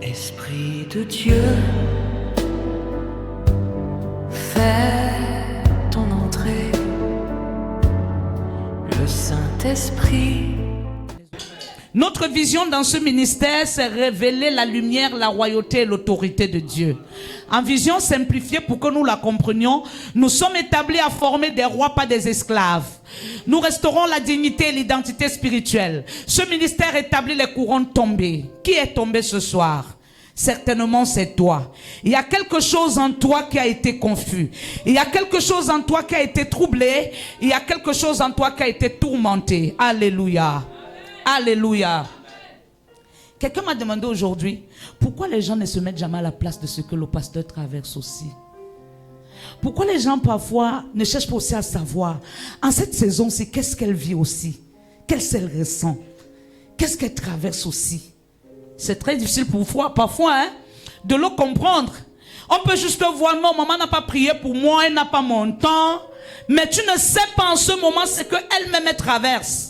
Esprit de Dieu, fais ton entrée, le Saint-Esprit. Notre vision dans ce ministère, c'est révéler la lumière, la royauté et l'autorité de Dieu. En vision simplifiée, pour que nous la comprenions, nous sommes établis à former des rois, pas des esclaves. Nous restaurons la dignité et l'identité spirituelle. Ce ministère établit les couronnes tombées. Qui est tombé ce soir? Certainement c'est toi. Il y a quelque chose en toi qui a été confus. Il y a quelque chose en toi qui a été troublé. Il y a quelque chose en toi qui a été tourmenté. Alléluia. Alléluia. Quelqu'un m'a demandé aujourd'hui, pourquoi les gens ne se mettent jamais à la place de ce que le pasteur traverse aussi? Pourquoi les gens parfois ne cherchent pas aussi à savoir, en cette saison-ci, qu'est-ce qu'elle vit aussi? Qu'est-ce qu'elle ressent? Qu'est-ce qu'elle traverse aussi? C'est très difficile parfois de le comprendre. On peut juste voir, non, maman n'a pas prié pour moi, elle n'a pas mon temps. Mais tu ne sais pas en ce moment ce qu'elle-même traverse.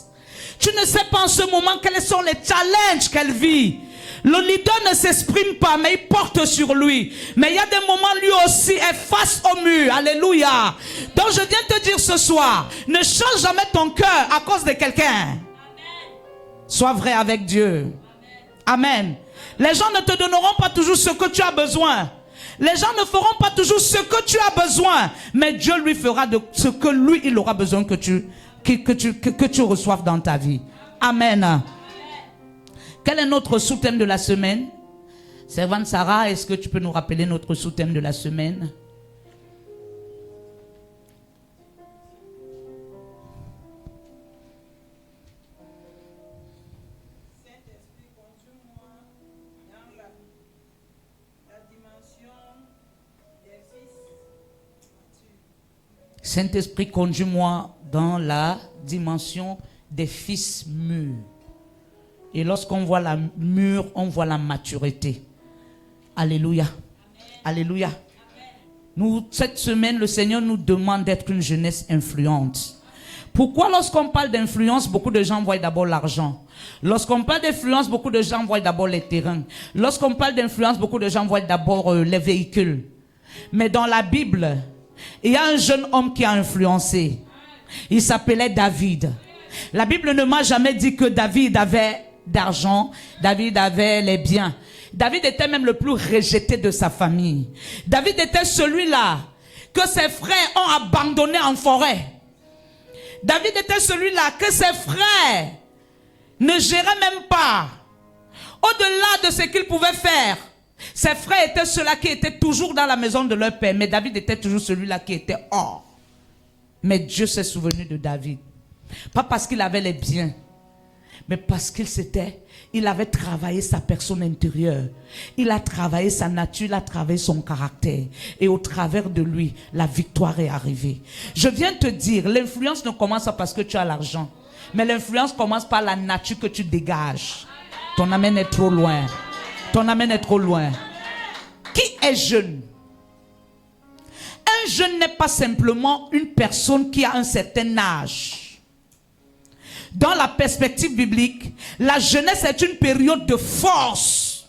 Tu ne sais pas en ce moment quels sont les challenges qu'elle vit. Le leader ne s'exprime pas, mais il porte sur lui. Mais il y a des moments, lui aussi, est face au mur. Alléluia. Donc je viens te dire ce soir, ne change jamais ton cœur à cause de quelqu'un. Sois vrai avec Dieu. Amen. Les gens ne te donneront pas toujours ce que tu as besoin. Les gens ne feront pas toujours ce que tu as besoin. Mais Dieu lui fera de ce que lui, il aura besoin que tu reçoives dans ta vie. Amen. Quel est notre sous-thème de la semaine? Servante Sarah, est-ce que tu peux nous rappeler notre sous-thème de la semaine? Saint-Esprit, conduis-moi dans la dimension des fils mûrs. Et lorsqu'on voit la mûre, on voit la maturité. Alléluia. Amen. Alléluia. Amen. Nous, cette semaine, le Seigneur nous demande d'être une jeunesse influente. Pourquoi lorsqu'on parle d'influence, beaucoup de gens voient d'abord l'argent. Lorsqu'on parle d'influence, beaucoup de gens voient d'abord les terrains. Lorsqu'on parle d'influence, beaucoup de gens voient d'abord les véhicules. Mais dans la Bible, il y a un jeune homme qui a influencé. Il s'appelait David. La Bible ne m'a jamais dit que David avait d'argent. David avait les biens. David était même le plus rejeté de sa famille. David était celui-là que ses frères ont abandonné en forêt. David était celui-là que ses frères ne géraient même pas. Au-delà de ce qu'ils pouvaient faire, ses frères étaient ceux-là qui étaient toujours dans la maison de leur père. Mais David était toujours celui-là qui était hors. Mais Dieu s'est souvenu de David. Pas parce qu'il avait les biens, mais parce il avait travaillé sa personne intérieure. Il a travaillé sa nature, il a travaillé son caractère. Et au travers de lui, la victoire est arrivée. Je viens te dire, l'influence ne commence pas parce que tu as l'argent. Mais l'influence commence par la nature que tu dégages. Ton amen est trop loin. Ton amen est trop loin. Qui est jeune? Un jeune n'est pas simplement une personne qui a un certain âge. Dans la perspective biblique, la jeunesse est une période de force.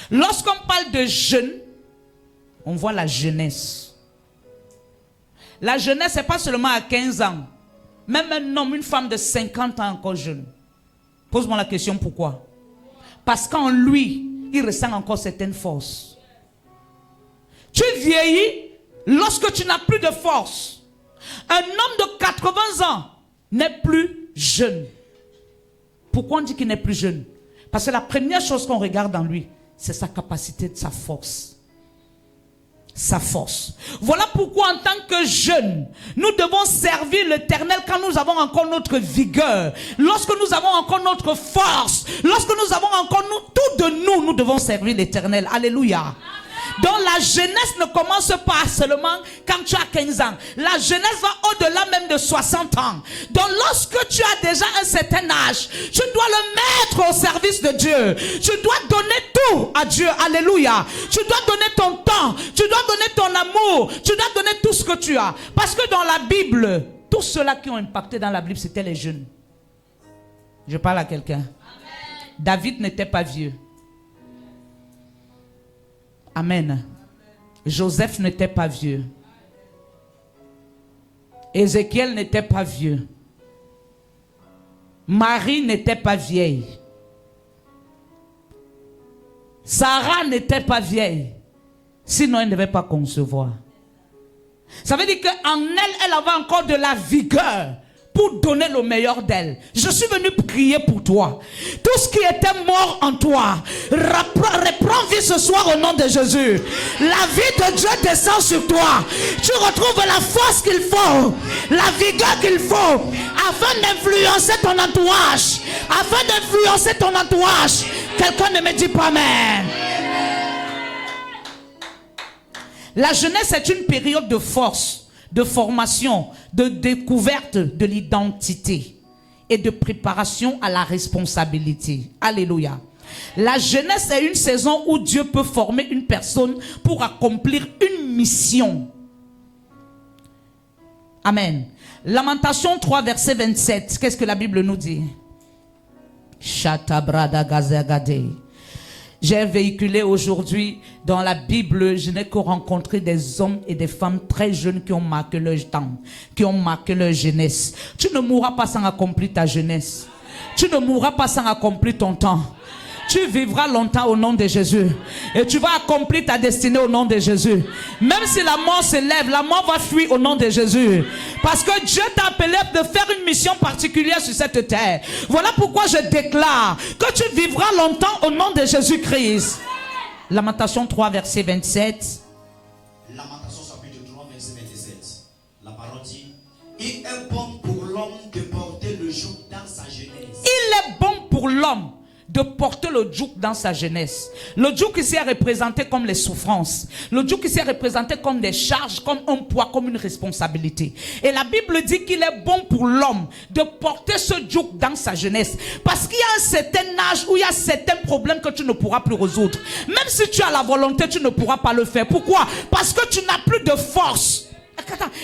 Lorsqu'on parle de jeune, on voit la jeunesse. La jeunesse, ce n'est pas seulement à 15 ans. Même un homme, une femme de 50 ans encore jeune. Pose-moi la question, pourquoi? Parce qu'en lui, il ressent encore certaines forces. Tu vieillis lorsque tu n'as plus de force. Un homme de 80 ans n'est plus jeune. Pourquoi on dit qu'il n'est plus jeune? Parce que la première chose qu'on regarde en lui, c'est sa capacité, sa force. Sa force. Voilà pourquoi en tant que jeunes, nous devons servir l'Éternel quand nous avons encore notre vigueur. Lorsque nous avons encore notre force. Lorsque nous avons encore tout de nous, nous devons servir l'Éternel. Alléluia. Donc la jeunesse ne commence pas seulement quand tu as 15 ans. La jeunesse va au-delà même de 60 ans. Donc lorsque tu as déjà un certain âge, tu dois le mettre au service de Dieu. Tu dois donner tout à Dieu. Alléluia. Tu dois donner ton temps. Tu dois donner ton amour. Tu dois donner tout ce que tu as. Parce que dans la Bible, tous ceux-là qui ont impacté dans la Bible, c'était les jeunes. Je parle à quelqu'un. David n'était pas vieux. Amen. Joseph n'était pas vieux. Ézéchiel n'était pas vieux. Marie n'était pas vieille. Sarah n'était pas vieille. Sinon, elle ne devait pas concevoir. Ça veut dire qu'en elle, elle avait encore de la vigueur pour donner le meilleur d'elle. Je suis venu prier pour toi. Tout ce qui était mort en toi, reprends vie ce soir au nom de Jésus. La vie de Dieu descend sur toi. Tu retrouves la force qu'il faut, la vigueur qu'il faut, afin d'influencer ton entourage. Afin d'influencer ton entourage. Quelqu'un ne me dit pas amen. La jeunesse est une période de force, de formation, de découverte de l'identité et de préparation à la responsabilité. Alléluia. La jeunesse est une saison où Dieu peut former une personne pour accomplir une mission. Amen. Lamentation 3, verset 27. Qu'est-ce que la Bible nous dit? Shatabrada gazagade. J'ai véhiculé aujourd'hui dans la Bible, je n'ai que rencontré des hommes et des femmes très jeunes qui ont marqué leur temps, qui ont marqué leur jeunesse. Tu ne mourras pas sans accomplir ta jeunesse. Tu ne mourras pas sans accomplir ton temps. Tu vivras longtemps au nom de Jésus. Et tu vas accomplir ta destinée au nom de Jésus. Même si la mort se lève, la mort va fuir au nom de Jésus. Parce que Dieu t'a appelé de faire une mission particulière sur cette terre. Voilà pourquoi je déclare que tu vivras longtemps au nom de Jésus-Christ. Lamentation 3, verset 27. Lamentation chapitre 3, verset 27. La parole dit: il est bon pour l'homme de porter le joug dans sa jeunesse. Il est bon pour l'homme de porter le joug dans sa jeunesse. Le joug ici est représenté comme les souffrances. Le joug ici est représenté comme des charges, comme un poids, comme une responsabilité. Et la Bible dit qu'il est bon pour l'homme de porter ce joug dans sa jeunesse. Parce qu'il y a un certain âge où il y a certains problèmes que tu ne pourras plus résoudre. Même si tu as la volonté, tu ne pourras pas le faire. Pourquoi? Parce que tu n'as plus de force.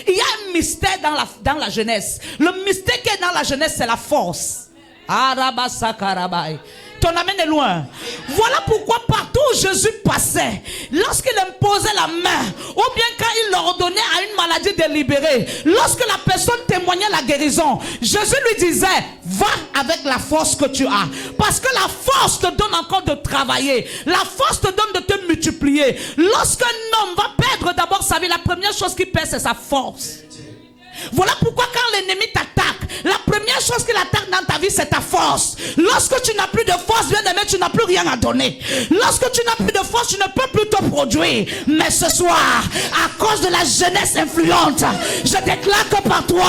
Il y a un mystère dans la jeunesse. Le mystère qui est dans la jeunesse, c'est la force. Arabasakarabai. Ton amen est loin. Voilà pourquoi partout où Jésus passait, lorsqu'il imposait la main, ou bien quand il ordonnait à une maladie de libérer, lorsque la personne témoignait la guérison, Jésus lui disait: va avec la force que tu as. Parce que la force te donne encore de travailler. La force te donne de te multiplier. Lorsqu'un homme va perdre d'abord sa vie, la première chose qu'il perd, c'est sa force. Voilà pourquoi quand l'ennemi t'attaque, la première chose qu'il attaque dans ta vie, c'est ta force. Lorsque tu n'as plus de force, bien aimé, tu n'as plus rien à donner. Lorsque tu n'as plus de force, tu ne peux plus te produire. Mais ce soir, à cause de la jeunesse influente, je déclare que par toi,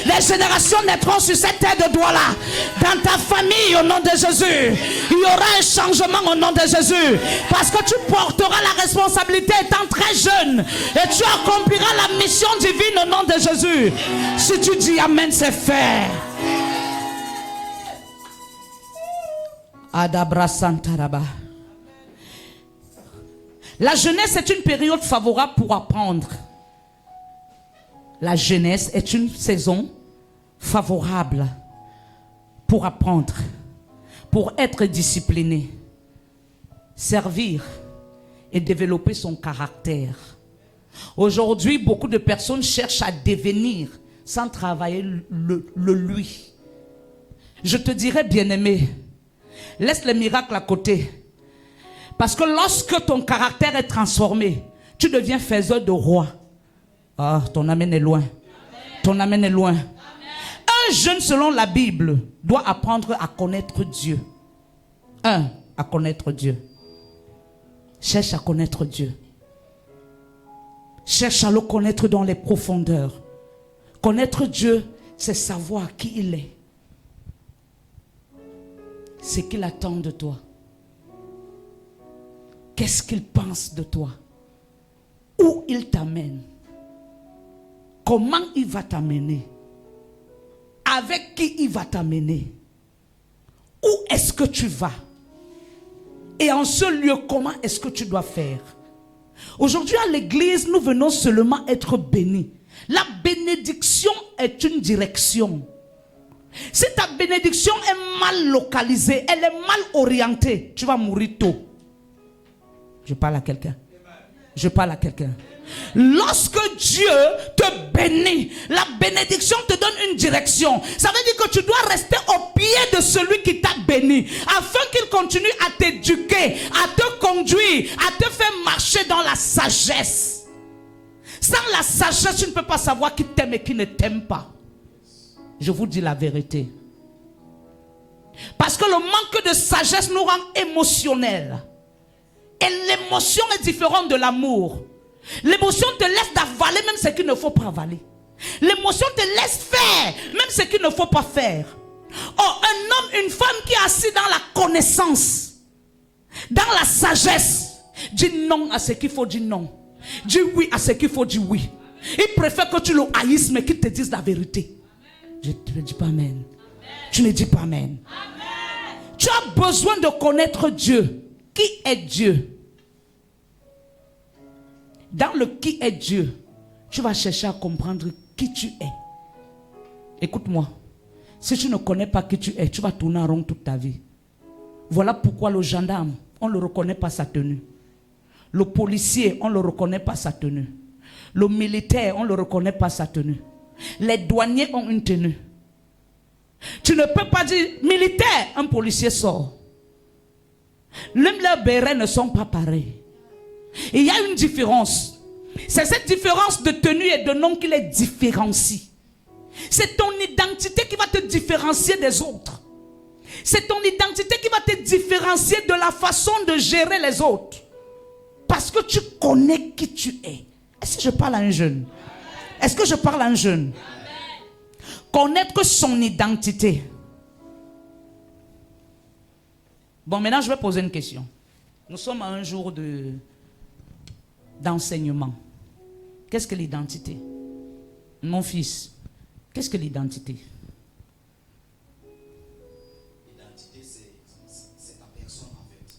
les générations naîtront sur cette terre de Douala. Dans ta famille, au nom de Jésus, il y aura un changement au nom de Jésus. Parce que tu porteras la responsabilité étant très jeune. Et tu accompliras la mission divine au nom de Jésus. Si tu dis amen, c'est fait. Adabra Santaraba. La jeunesse est une période favorable pour apprendre. La jeunesse est une saison favorable pour apprendre, pour être discipliné, servir et développer son caractère. Aujourd'hui, beaucoup de personnes cherchent à devenir sans travailler le lui. Je te dirais, bien-aimé, laisse les miracles à côté. Parce que lorsque ton caractère est transformé, tu deviens faiseur de roi. Ah, ton amen est loin. Ton amen est loin. Un jeune, selon la Bible, doit apprendre à connaître Dieu. À connaître Dieu. Cherche à connaître Dieu. Cherche à le connaître dans les profondeurs. Connaître Dieu, c'est savoir qui il est. Ce qu'il attend de toi. Qu'est-ce qu'il pense de toi? Où il t'amène? Comment il va t'amener? Avec qui il va t'amener? Où est-ce que tu vas? Et en ce lieu, comment est-ce que tu dois faire? Aujourd'hui à l'église, nous venons seulement être bénis. La bénédiction est une direction. Si ta bénédiction est mal localisée, elle est mal orientée, tu vas mourir tôt. Je parle à quelqu'un. Je parle à quelqu'un. Lorsque Dieu te bénit, la bénédiction te donne une direction. Ça veut dire que tu dois rester au pied de celui qui t'a béni, afin qu'il continue à t'éduquer, à te conduire, à te faire marcher dans la sagesse. Sans la sagesse, tu ne peux pas savoir qui t'aime et qui ne t'aime pas. Je vous dis la vérité. Parce que le manque de sagesse nous rend émotionnels. Et l'émotion est différente de l'amour. L'émotion te laisse d'avaler même ce qu'il ne faut pas avaler. L'émotion te laisse faire même ce qu'il ne faut pas faire. Oh, un homme, une femme qui est assis dans la connaissance, dans la sagesse, dit non à ce qu'il faut dire non. Dit oui à ce qu'il faut dire oui. Il préfère que tu le haïsses mais qu'il te dise la vérité. Je ne dis pas amen. Tu ne dis pas amen. Tu as besoin de connaître Dieu. Qui est Dieu? Dans le qui est Dieu, tu vas chercher à comprendre qui tu es. Écoute-moi. Si tu ne connais pas qui tu es, tu vas tourner en rond toute ta vie. Voilà pourquoi le gendarme, on ne le reconnaît pas sa tenue. Le policier, on ne le reconnaît pas sa tenue. Le militaire, on ne le reconnaît pas sa tenue. Les douaniers ont une tenue. Tu ne peux pas dire militaire, un policier sort. Même leurs bérets ne sont pas pareils. Il y a une différence. C'est cette différence de tenue et de nom qui les différencie. C'est ton identité qui va te différencier des autres. C'est ton identité qui va te différencier de la façon de gérer les autres. Parce que tu connais qui tu es. Est-ce que je parle à un jeune? Est-ce que je parle à un jeune? Connaître son identité. Bon, maintenant je vais poser une question. Nous sommes à un jour d'enseignement. Qu'est-ce que l'identité? Mon fils, qu'est-ce que l'identité? L'identité, c'est ta personne en fait.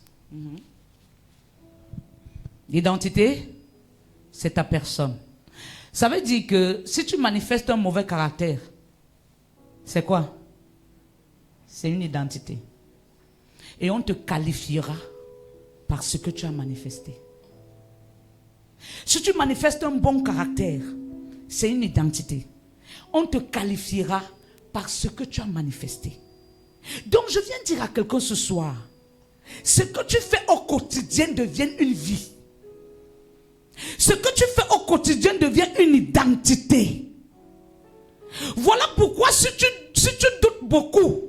L'identité, c'est ta personne. Ça veut dire que si tu manifestes un mauvais caractère, c'est quoi? C'est une identité. Et on te qualifiera par ce que tu as manifesté. Si tu manifestes un bon caractère, c'est une identité. On te qualifiera par ce que tu as manifesté. Donc je viens dire à quelqu'un ce soir, ce que tu fais au quotidien devient une vie. Ce que tu fais au quotidien devient une identité. Voilà pourquoi si tu doutes beaucoup,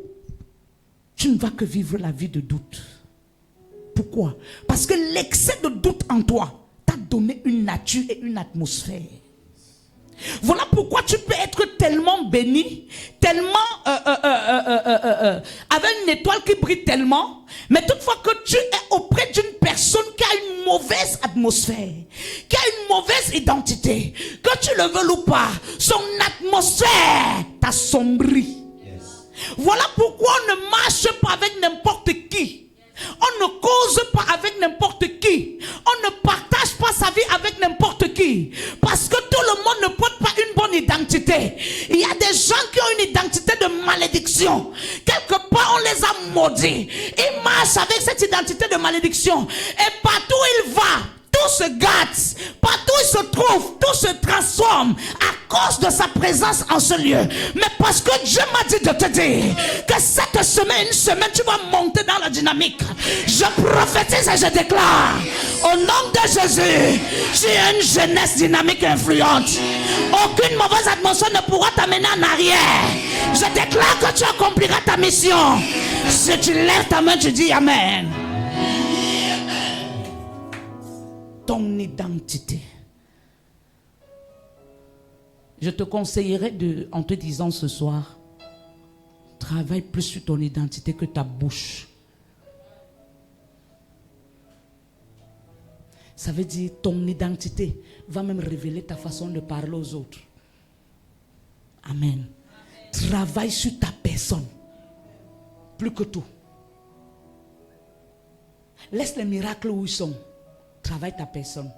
tu ne vas que vivre la vie de doute. Pourquoi? Parce que l'excès de doute en toi t'a donné une nature et une atmosphère. Voilà pourquoi tu peux être tellement béni, tellement avec une étoile qui brille tellement, mais toutefois que tu es auprès d'une personne qui a une mauvaise atmosphère, qui a une mauvaise identité, que tu le veuilles ou pas, son atmosphère t'assombrit. Voilà pourquoi on ne marche pas avec n'importe qui. On ne cause pas avec n'importe qui. On ne partage pas sa vie avec n'importe qui. Parce que tout le monde ne porte pas une bonne identité. Il y a des gens qui ont une identité de malédiction. Quelque part, on les a maudits. Ils marchent avec cette identité de malédiction. Et partout où il va, tout se gâte. Partout où il se trouve, tout se transforme à cause de sa présence en ce lieu. Mais parce que Dieu m'a dit de te dire que cette semaine, une semaine, tu vas monter dans la dynamique. Je prophétise et je déclare au nom de Jésus, tu es une jeunesse dynamique et influente. Aucune mauvaise atmosphère ne pourra t'amener en arrière. Je déclare que tu accompliras ta mission. Si tu lèves ta main, tu dis Amen. Ton identité. Je te conseillerais en te disant ce soir, travaille plus sur ton identité que ta bouche. Ça veut dire ton identité va même révéler ta façon de parler aux autres. Amen. Travaille sur ta personne. Plus que tout. Laisse les miracles où ils sont. Travaille ta personne.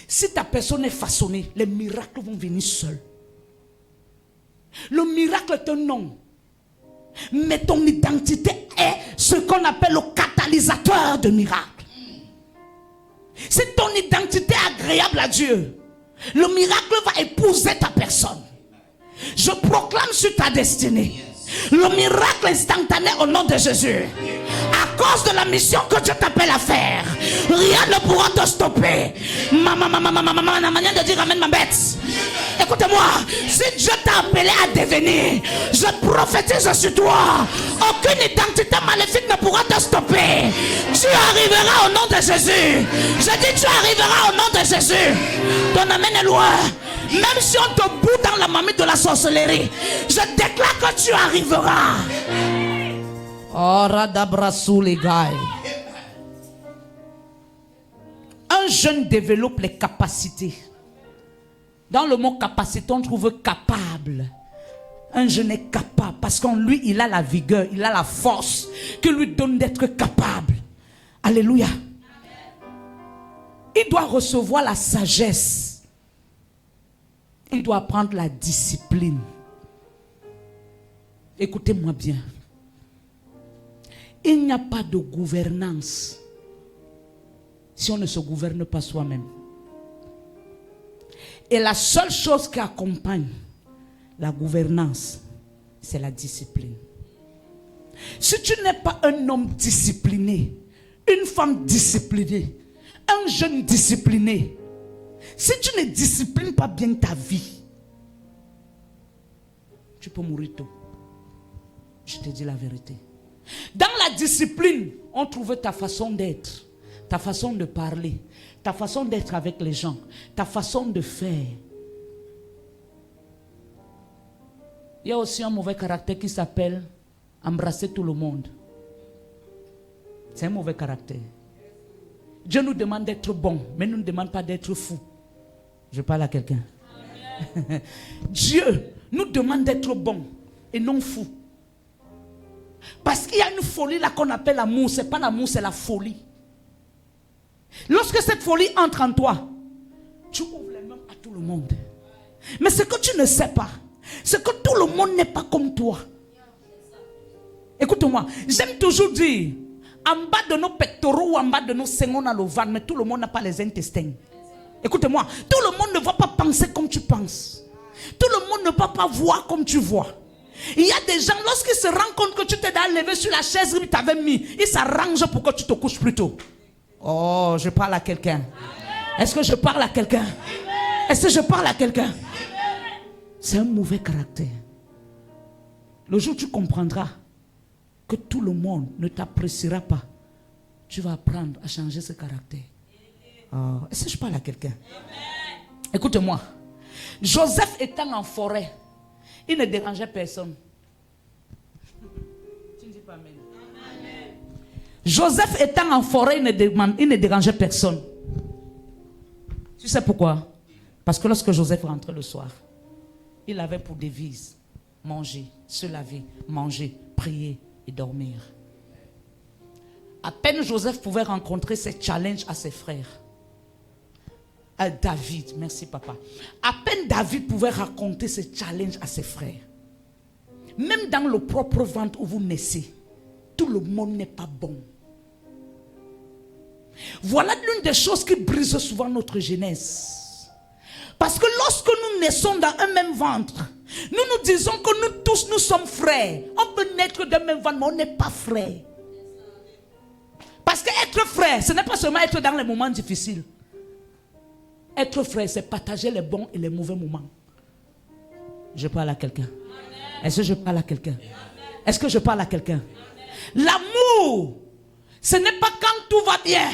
Si ta personne est façonnée, les miracles vont venir seuls. Le miracle est un nom. Mais ton identité est ce qu'on appelle le catalyseur de miracles. Si ton identité est agréable à Dieu, le miracle va épouser ta personne. Je proclame sur ta destinée le miracle instantané au nom de Jésus. À cause de la mission que Dieu t'appelle à faire, rien ne pourra te stopper. La manière de dire amen, ma bête. Écoutez-moi, si Dieu t'a appelé à devenir, je prophétise sur toi, aucune identité maléfique ne pourra te stopper. Tu arriveras au nom de Jésus. Je dis tu arriveras au nom de Jésus. Ton amen est loin. Même si on te bout dans la marmite de la sorcellerie, je déclare que tu arriveras. Oh, radabrasou les gars. Un jeune développe les capacités. Dans le mot capacité, on trouve capable. Un jeune est capable parce qu'en lui, il a la vigueur, il a la force qui lui donne d'être capable. Alléluia. Il doit recevoir la sagesse. Il doit apprendre la discipline. Écoutez-moi bien. Il n'y a pas de gouvernance si on ne se gouverne pas soi-même. Et la seule chose qui accompagne la gouvernance, c'est la discipline. Si tu n'es pas un homme discipliné, une femme disciplinée, un jeune discipliné, si tu ne disciplines pas bien ta vie, tu peux mourir tôt. Je te dis la vérité. Dans la discipline, on trouve ta façon d'être, ta façon de parler, ta façon d'être avec les gens, ta façon de faire. Il y a aussi un mauvais caractère qui s'appelle embrasser tout le monde. C'est un mauvais caractère. Dieu nous demande d'être bon, mais il ne nous demande pas d'être fou. Je parle à quelqu'un. Dieu nous demande d'être bon et non fou. Parce qu'il y a une folie là qu'on appelle l'amour. Ce n'est pas l'amour, c'est la folie. Lorsque cette folie entre en toi, tu ouvres les mains à tout le monde. Mais ce que tu ne sais pas, c'est que tout le monde n'est pas comme toi. Écoute-moi, j'aime toujours dire, en bas de nos pectoraux ou en bas de nos seins, on a le ventre, mais tout le monde n'a pas les intestins. Écoute-moi, tout le monde ne va pas penser comme tu penses. Tout le monde ne va pas voir comme tu vois. Il y a des gens, lorsqu'ils se rendent compte que tu t'es levé sur la chaise que tu avais mis, ils s'arrangent pour que tu te couches plus tôt. Oh, je parle à quelqu'un. Est-ce que je parle à quelqu'un? Est-ce que je parle à quelqu'un? C'est un mauvais caractère. Le jour où tu comprendras que tout le monde ne t'appréciera pas, tu vas apprendre à changer ce caractère. Oh, est-ce que je parle à quelqu'un? Écoute-moi. Joseph étant en forêt, il ne dérangeait personne. Tu ne dis pas amen. Joseph étant en forêt, il ne dérangeait personne. Tu sais pourquoi? Parce que lorsque Joseph rentrait le soir, il avait pour devise manger, se laver, manger, prier et dormir. À peine Joseph pouvait rencontrer ses challenges à ses frères. David, merci papa. À peine David pouvait raconter ses challenges à ses frères. Même dans le propre ventre où vous naissez, tout le monde n'est pas bon. Voilà l'une des choses qui brise souvent notre jeunesse. Parce que lorsque nous naissons dans un même ventre, nous nous disons que nous tous nous sommes frères. On peut naître d'un même ventre, mais on n'est pas frères. Parce que être frère, ce n'est pas seulement être dans les moments difficiles. Être frère, c'est partager les bons et les mauvais moments. Je parle à quelqu'un. Est-ce que je parle à quelqu'un? Est-ce que je parle à quelqu'un? L'amour, ce n'est pas quand tout va bien.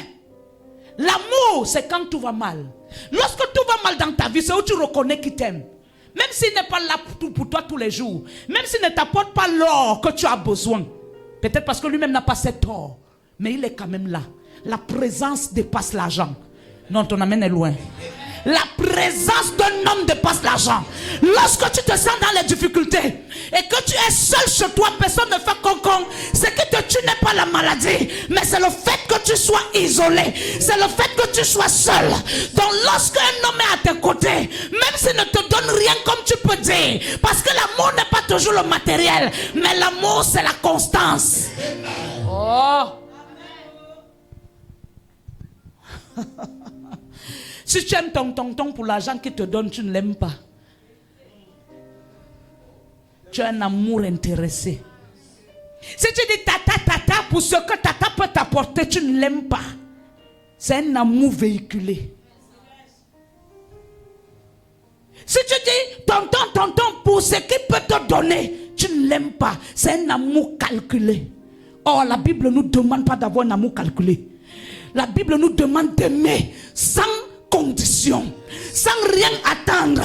L'amour, c'est quand tout va mal. Lorsque tout va mal dans ta vie, c'est où tu reconnais qu'il t'aime. Même s'il n'est pas là pour toi tous les jours. Même s'il ne t'apporte pas l'or que tu as besoin. Peut-être parce que lui-même n'a pas cet or. Mais il est quand même là. La présence dépasse l'argent. Non, ton amen est loin. La présence d'un homme dépasse l'argent. Lorsque tu te sens dans les difficultés et que tu es seul chez toi, personne ne fait concombre, c'est que tu n'es pas la maladie, mais c'est le fait que tu sois isolé. C'est le fait que tu sois seul. Donc lorsque un homme est à tes côtés, même s'il ne te donne rien comme tu peux dire, parce que l'amour n'est pas toujours le matériel, mais l'amour c'est la constance. Oh. Si tu aimes ton tonton pour l'argent qu'il te donne, tu ne l'aimes pas. Tu as un amour intéressé. Si tu dis tata pour ce que tata peut t'apporter, tu ne l'aimes pas. C'est un amour véhiculé. Si tu dis tonton pour ce qu'il peut te donner, tu ne l'aimes pas. C'est un amour calculé. Or, la Bible ne nous demande pas d'avoir un amour calculé. La Bible nous demande d'aimer sans condition, sans rien attendre.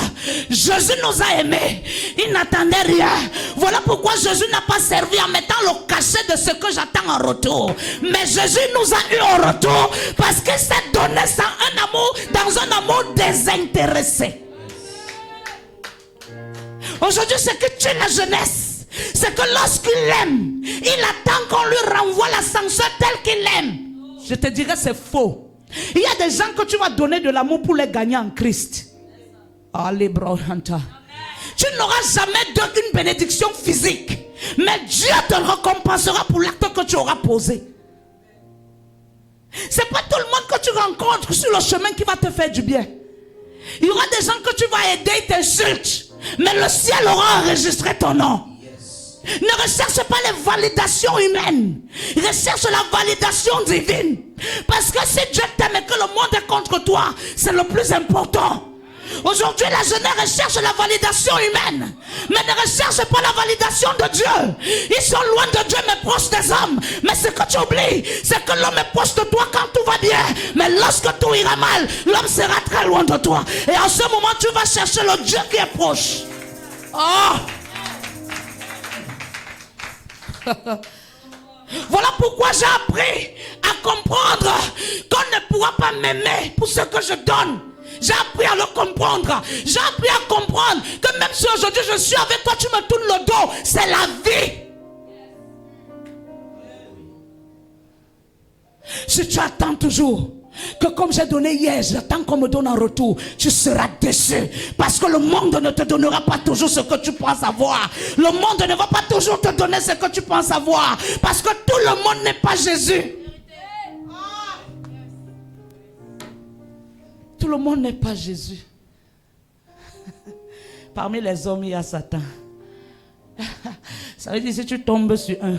Jésus nous a aimés. Il n'attendait rien. Voilà pourquoi Jésus n'a pas servi en mettant le cachet de ce que j'attends en retour. Mais Jésus nous a eu en retour parce qu'il s'est donné sans un amour, dans un amour désintéressé. Aujourd'hui, ce que tue la jeunesse, c'est que lorsqu'il aime, il attend qu'on lui renvoie l'ascenseur tel qu'il aime. Je te dirais c'est faux. Il y a des gens que tu vas donner de l'amour pour les gagner en Christ. Allez, Brahanta. Tu n'auras jamais d'aucune bénédiction physique, mais Dieu te récompensera pour l'acte que tu auras posé. C'est pas tout le monde que tu rencontres sur le chemin qui va te faire du bien. Il y aura des gens que tu vas aider, ils t'insultent, mais le ciel aura enregistré ton nom. Ne recherche pas les validations humaines. Recherche la validation divine. Parce que si Dieu t'aime et que le monde est contre toi, c'est le plus important. Aujourd'hui, la jeunesse recherche la validation humaine, mais ne recherche pas la validation de Dieu. Ils sont loin de Dieu, mais proches des hommes. Mais ce que tu oublies, c'est que l'homme est proche de toi quand tout va bien. Mais lorsque tout ira mal, l'homme sera très loin de toi. Et en ce moment, tu vas chercher le Dieu qui est proche. Oh! Voilà pourquoi j'ai appris à comprendre qu'on ne pourra pas m'aimer pour ce que je donne. J'ai appris à le comprendre. J'ai appris à comprendre que même si aujourd'hui je suis avec toi, tu me tournes le dos. C'est la vie. Si tu attends toujours que comme j'ai donné hier, j'attends qu'on me donne en retour, tu seras déçu. Parce que le monde ne te donnera pas toujours ce que tu penses avoir. Le monde ne va pas toujours te donner ce que tu penses avoir. Parce que tout le monde n'est pas Jésus. Tout le monde n'est pas Jésus. Parmi les hommes, il y a Satan. Ça veut dire si tu tombes sur un,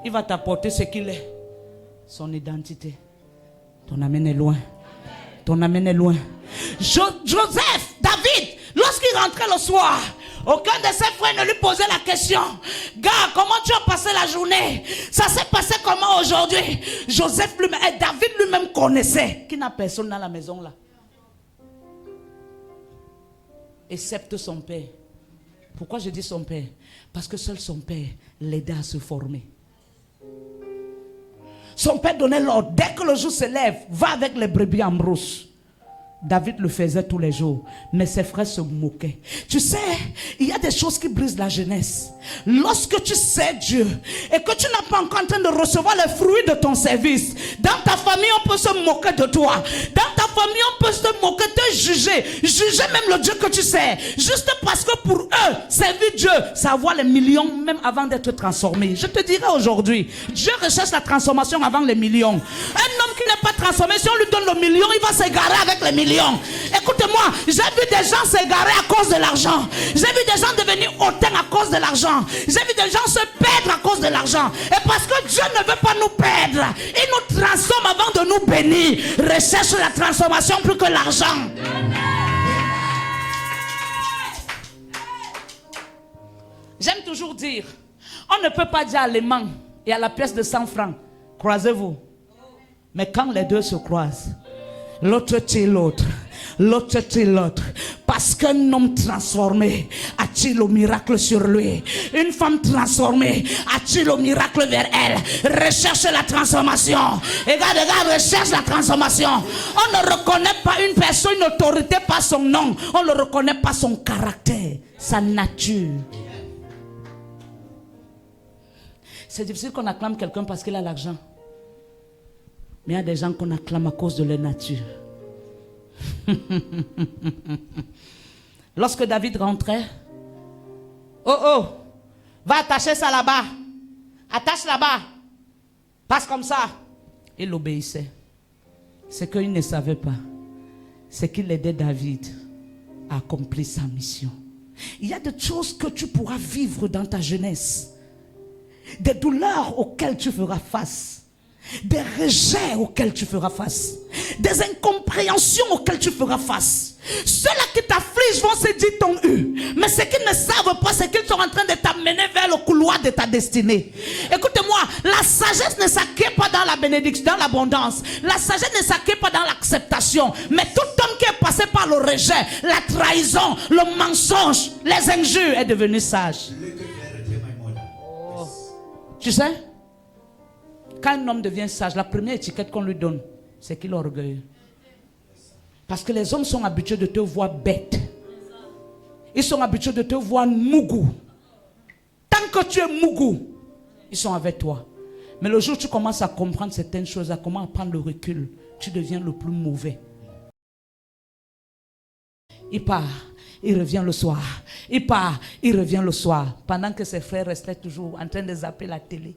il va t'apporter ce qu'il est. Son identité. Ton amène est loin. Ton amène est loin. Joseph, David, lorsqu'il rentrait le soir, aucun de ses frères ne lui posait la question. Gars, comment tu as passé la journée? Ça s'est passé comment aujourd'hui? Joseph lui-même, et David lui-même connaissait qu'il n'a personne dans la maison là. Excepte son père. Pourquoi je dis son père? Parce que seul son père l'aidait à se former. Son père donnait l'ordre, dès que le jour se lève, va avec les brebis en brousse. David le faisait tous les jours, mais ses frères se moquaient. Tu sais, il y a des choses qui brisent la jeunesse. Lorsque tu sais Dieu et que tu n'es pas encore en train de recevoir les fruits de ton service, dans ta famille on peut se moquer de toi. Dans ta famille on peut se moquer, te juger même le Dieu que tu sais. Juste parce que pour eux, servir Dieu, c'est avoir les millions même avant d'être transformé. Je te dirai aujourd'hui, Dieu recherche la transformation avant les millions. Un homme qui n'est pas transformé, si on lui donne le million, il va s'égarer avec les millions. Écoutez-moi, j'ai vu des gens s'égarer à cause de l'argent. J'ai vu des gens devenir hautains à cause de l'argent. J'ai vu des gens se perdre à cause de l'argent. Et parce que Dieu ne veut pas nous perdre, il nous transforme avant de nous bénir. Recherche la transformation plus que l'argent. J'aime toujours dire, on ne peut pas dire à l'aimant et à la pièce de 100 francs, croisez-vous. Mais quand les deux se croisent, l'autre tue l'autre, l'autre tue l'autre. Parce qu'un homme transformé attire le miracle sur lui. Une femme transformée attire le miracle vers elle. Recherche la transformation. Regarde, recherche la transformation. On ne reconnaît pas une personne, une autorité par son nom. On ne reconnaît pas son caractère, sa nature. C'est difficile qu'on acclame quelqu'un parce qu'il a l'argent. Mais il y a des gens qu'on acclame à cause de leur nature. Lorsque David rentrait, va attacher ça là-bas. Attache là-bas. Passe comme ça. Il obéissait. Ce qu'il ne savait pas, c'est qu'il aidait David à accomplir sa mission. Il y a des choses que tu pourras vivre dans ta jeunesse, des douleurs auxquelles tu feras face, des rejets auxquels tu feras face, des incompréhensions auxquelles tu feras face. Ceux-là qui t'affligent vont se dire t'ont eu, mais ce qu'ils ne savent pas, c'est qu'ils sont en train de t'amener vers le couloir de ta destinée. Écoutez-moi, la sagesse ne s'acquiert pas dans la bénédiction, dans l'abondance. La sagesse ne s'acquiert pas dans l'acceptation. Mais tout homme qui est passé par le rejet, la trahison, le mensonge, les injures est devenu sage. Oh. Tu sais, quand un homme devient sage, la première étiquette qu'on lui donne, c'est qu'il est orgueilleux. Parce que les hommes sont habitués de te voir bête. Ils sont habitués de te voir mougou. Tant que tu es mougou, ils sont avec toi. Mais le jour où tu commences à comprendre certaines choses, à comment prendre le recul, tu deviens le plus mauvais. Il part, il revient le soir. Il part, il revient le soir. Pendant que ses frères restaient toujours en train de zapper la télé,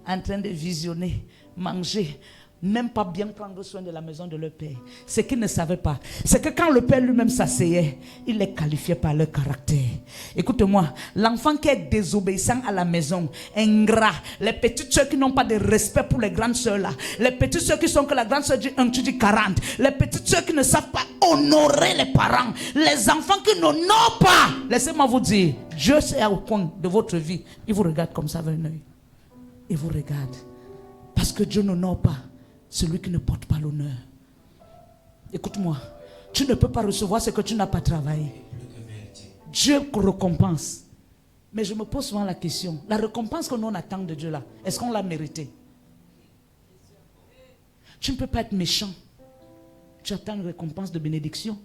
en train de visionner, manger, même pas bien prendre soin de la maison de leur père. Ce qu'ils ne savaient pas, c'est que quand le père lui-même s'asseyait, il les qualifiait par leur caractère. Écoute-moi, l'enfant qui est désobéissant à la maison, ingrat, les petites soeurs qui n'ont pas de respect pour les grandes soeurs là, les petites soeurs qui sont que la grande soeur dit 1, tu dis 40, les petites soeurs qui ne savent pas honorer les parents, les enfants qui n'honorent pas. Laissez-moi vous dire, Dieu est au coin de votre vie, il vous regarde comme ça avec un œil. Il vous regarde. Parce que Dieu n'honore pas celui qui ne porte pas l'honneur. Écoute-moi, tu ne peux pas recevoir ce que tu n'as pas travaillé. Dieu récompense. Mais je me pose souvent la question, la récompense que nous on attend de Dieu là, est-ce qu'on l'a méritée? Tu ne peux pas être méchant. Tu attends une récompense de bénédiction.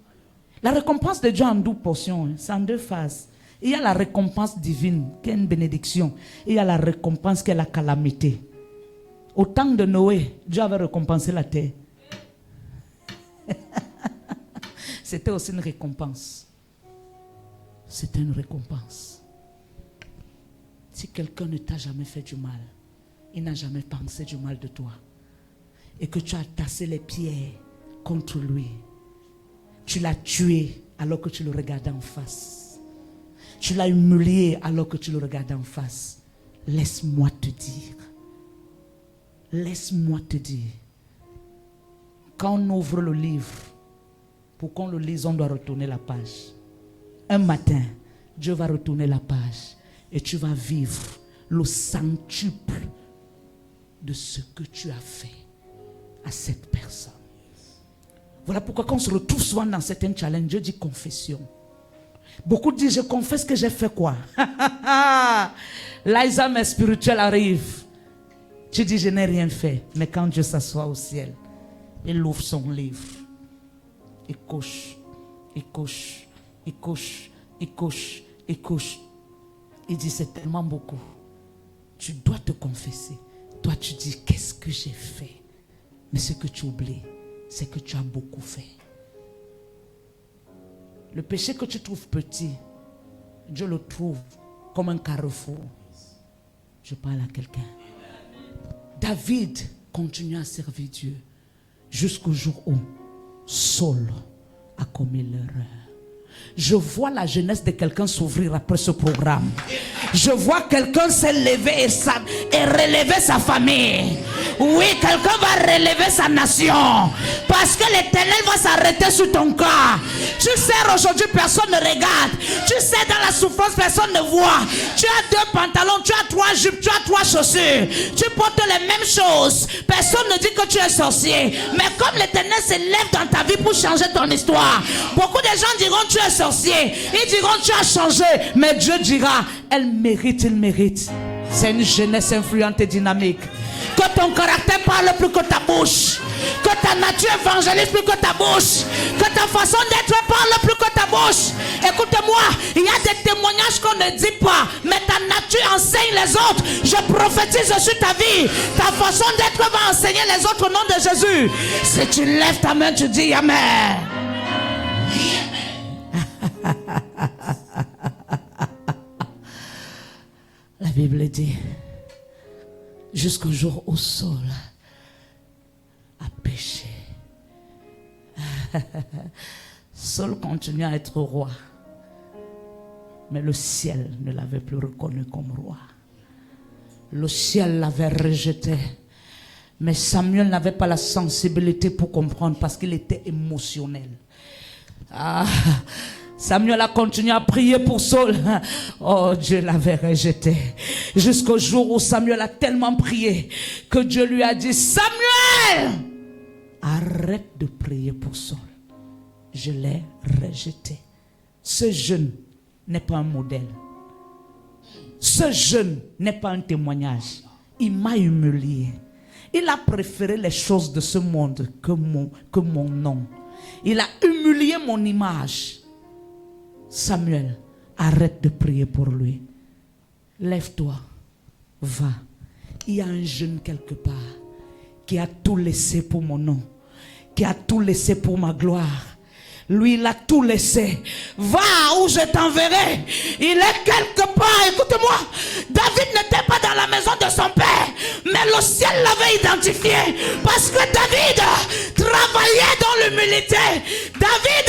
La récompense de Dieu en 12 portions, c'est en 2 phases. Il y a la récompense divine, qui est une bénédiction. Il y a la récompense qui est la calamité. Au temps de Noé, Dieu avait récompensé la terre. C'était aussi une récompense. C'était une récompense. Si quelqu'un ne t'a jamais fait du mal, il n'a jamais pensé du mal de toi, et que tu as tassé les pierres contre lui, tu l'as tué alors que tu le regardais en face, tu l'as humilié alors que tu le regardais en face, laisse-moi te dire, quand on ouvre le livre, pour qu'on le lise, on doit retourner la page. Un matin, Dieu va retourner la page et tu vas vivre le centuple de ce que tu as fait à cette personne. Voilà pourquoi quand on se retrouve souvent dans certains challenges, Dieu dit confession. Beaucoup disent, je confesse que j'ai fait quoi? L'examen spirituel arrive. Tu dis, je n'ai rien fait. Mais quand Dieu s'assoit au ciel, il ouvre son livre. Il coche, il coche, il coche, il coche, il coche. Il dit, c'est tellement beaucoup. Tu dois te confesser. Toi, tu dis, qu'est-ce que j'ai fait? Mais ce que tu oublies, c'est que tu as beaucoup fait. Le péché que tu trouves petit, Dieu le trouve comme un carrefour. Je parle à quelqu'un. David continue à servir Dieu jusqu'au jour où Saul a commis l'erreur. Je vois la jeunesse de quelqu'un s'ouvrir après ce programme. Je vois quelqu'un se lever et relever sa famille. Oui, quelqu'un va relever sa nation. Parce que l'Éternel va s'arrêter sur ton cas. Tu sers aujourd'hui, personne ne regarde. Tu sers dans la souffrance, personne ne voit. Tu as 2 pantalons, tu as 3 jupes, tu as 3 chaussures. Tu portes les mêmes choses. Personne ne dit que tu es sorcier. Mais comme l'Éternel se lève dans ta vie pour changer ton histoire, beaucoup de gens diront tu es sorcier. Ils diront tu as changé. Mais Dieu dira, elle mérite, il mérite. C'est une jeunesse influente et dynamique. Que ton caractère parle plus que ta bouche. Que ta nature évangélise plus que ta bouche. Que ta façon d'être parle plus que ta bouche. Écoute-moi, il y a des témoignages qu'on ne dit pas, mais ta nature enseigne les autres. Je prophétise sur ta vie. Ta façon d'être va enseigner les autres au nom de Jésus. Si tu lèves ta main, tu dis Amen. La Bible dit, jusqu'au jour où Saul a péché Saul continue à être roi. Mais le ciel ne l'avait plus reconnu comme roi. Le ciel l'avait rejeté. Mais Samuel n'avait pas la sensibilité pour comprendre parce qu'il était émotionnel. Samuel a continué à prier pour Saul. Oh, Dieu l'avait rejeté. Jusqu'au jour où Samuel a tellement prié que Dieu lui a dit: Samuel, arrête de prier pour Saul. Je l'ai rejeté. Ce jeune n'est pas un modèle. Ce jeune n'est pas un témoignage. Il m'a humilié. Il a préféré les choses de ce monde que mon nom. Il a humilié mon image. Samuel, arrête de prier pour lui. Lève-toi, va. Il y a un jeune quelque part qui a tout laissé pour mon nom, qui a tout laissé pour ma gloire. Lui, il a tout laissé. Va où je t'enverrai. Il est quelque part. Écoute-moi. David n'était pas dans la maison de son père, mais le ciel l'avait identifié. Parce que David travaillait dans l'humilité. David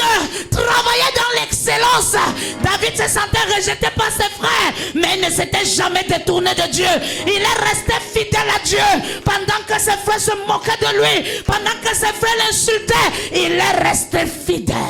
travaillait dans l'excellence. David se sentait rejeté par ses frères, mais il ne s'était jamais détourné de Dieu. Il est resté fidèle à Dieu. Pendant que ses frères se moquaient de lui, pendant que ses frères l'insultaient, il est resté fidèle.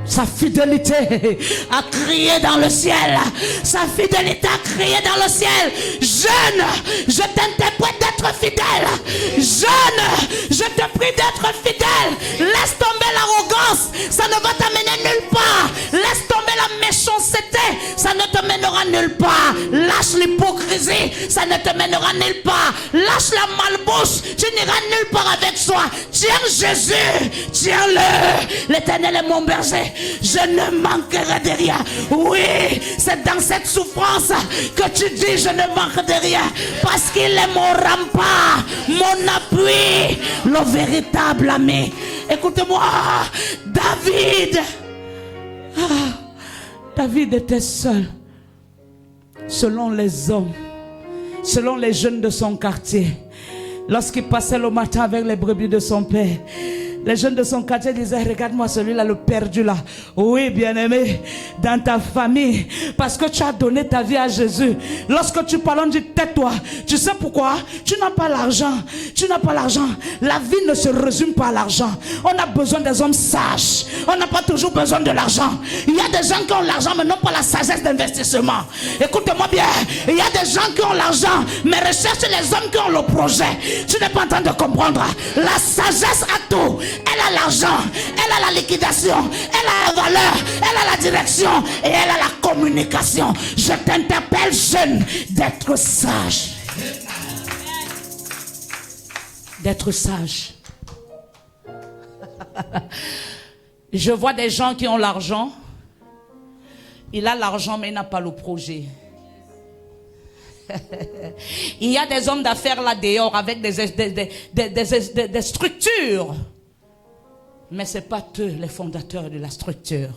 Sa fidélité a crié dans le ciel. Sa fidélité a crié dans le ciel. Jeune, je t'interprète d'être fidèle. Jeune, je te prie d'être fidèle. Laisse tomber l'arrogance, ça ne va t'amener nulle part. Laisse tomber la méchanceté, ça ne te mènera nulle part. Lâche l'hypocrisie, ça ne te mènera nulle part. Lâche la malbouche, tu n'iras nulle part avec soi. Tiens Jésus, tiens-le. L'Éternel est mon berger, je ne manquerai de rien. Oui, c'est dans cette souffrance que tu dis je ne manque de rien. Parce qu'il est mon rempart, mon appui, le véritable ami. Écoutez-moi, David était seul. Selon les hommes, selon les jeunes de son quartier, lorsqu'il passait le matin avec les brebis de son père, les jeunes de son quartier disaient: regarde-moi celui-là, le perdu là. Oui, bien-aimé, dans ta famille, parce que tu as donné ta vie à Jésus. Lorsque tu parles, on dit: tais-toi. Tu sais pourquoi? Tu n'as pas l'argent. Tu n'as pas l'argent. La vie ne se résume pas à l'argent. On a besoin des hommes sages. On n'a pas toujours besoin de l'argent. Il y a des gens qui ont l'argent, mais n'ont pas la sagesse d'investissement. Écoute-moi bien. Il y a des gens qui ont l'argent, mais recherchent les hommes qui ont le projet. Tu n'es pas en train de comprendre. La sagesse a tout. Elle a l'argent, elle a la liquidation, elle a la valeur, elle a la direction et elle a la communication. Je t'interpelle, jeune, d'être sage. D'être sage. Je vois des gens qui ont l'argent. Il a l'argent mais il n'a pas le projet. Il y a des hommes d'affaires là dehors avec des structures. Mais ce n'est pas eux les fondateurs de la structure.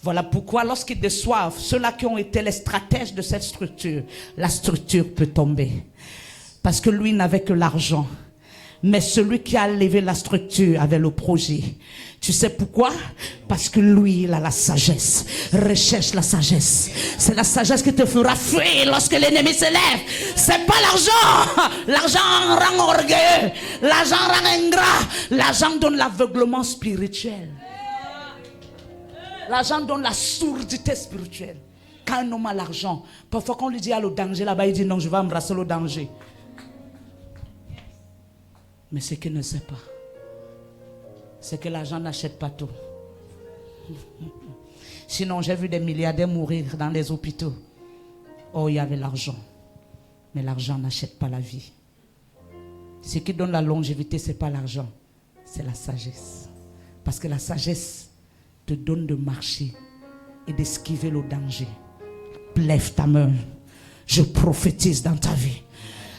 Voilà pourquoi lorsqu'ils déçoivent ceux-là qui ont été les stratèges de cette structure, la structure peut tomber. Parce que lui n'avait que l'argent. Mais celui qui a levé la structure avait le projet. Tu sais pourquoi? Parce que lui, il a la sagesse. Recherche la sagesse. C'est la sagesse qui te fera fuir lorsque l'ennemi se lève. C'est pas l'argent. L'argent rend orgueilleux. L'argent rend ingrat. L'argent donne l'aveuglement spirituel. L'argent donne la sourdité spirituelle. Quand un homme a l'argent, parfois quand on lui dit: il y a le danger là-bas, il dit: non, je vais embrasser le danger. Mais ce qu'il ne sait pas, c'est que l'argent n'achète pas tout. Sinon, j'ai vu des milliardaires mourir dans les hôpitaux. Oh, il y avait l'argent. Mais l'argent n'achète pas la vie. Ce qui donne la longévité, ce n'est pas l'argent, c'est la sagesse. Parce que la sagesse te donne de marcher et d'esquiver le danger. Lève ta main. Je prophétise dans ta vie.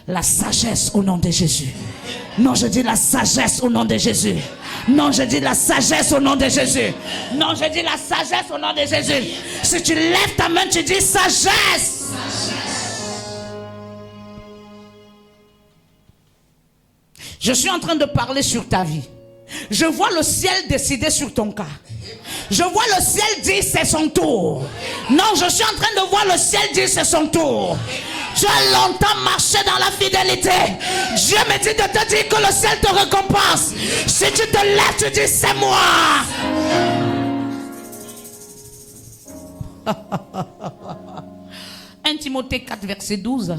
La sagesse au nom de Jésus. Non, je dis la sagesse au nom de Jésus. Non, je dis la sagesse au nom de Jésus. Non, je dis la sagesse au nom de Jésus. Si tu lèves ta main, tu dis sagesse. Je suis en train de parler sur ta vie. Je vois le ciel décider sur ton cas. Je vois le ciel dire c'est son tour. Non, je suis en train de voir le ciel dire c'est son tour. Tu as longtemps marché dans la fidélité. Dieu me dit de te dire que le ciel te récompense. Si tu te lèves, tu dis c'est moi. 1 Timothée 4 verset 12.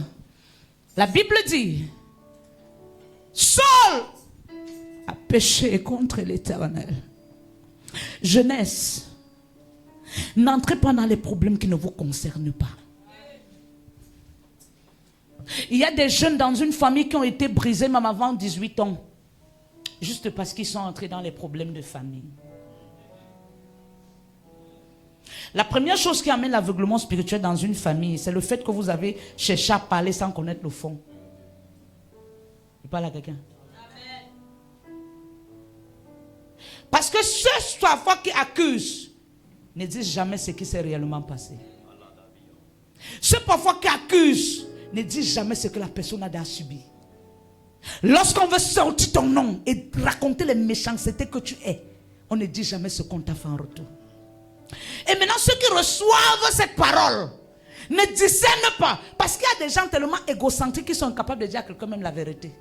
La Bible dit: Saul a péché contre l'Éternel. Jeunesse, n'entrez pas dans les problèmes qui ne vous concernent pas. Il y a des jeunes dans une famille qui ont été brisés même avant 18 ans, juste parce qu'ils sont entrés dans les problèmes de famille. La première chose qui amène l'aveuglement spirituel dans une famille, c'est le fait que vous avez cherché à parler sans connaître le fond. Je parle à quelqu'un. Parce que ceux parfois qui accusent ne disent jamais ce qui s'est réellement passé. Ceux parfois qui accusent ne disent jamais ce que la personne a déjà subi. Lorsqu'on veut sortir ton nom et raconter les méchancetés que tu es, on ne dit jamais ce qu'on t'a fait en retour. Et maintenant ceux qui reçoivent cette parole ne discernent pas. Parce qu'il y a des gens tellement égocentriques qui sont incapables de dire à quelqu'un même la vérité.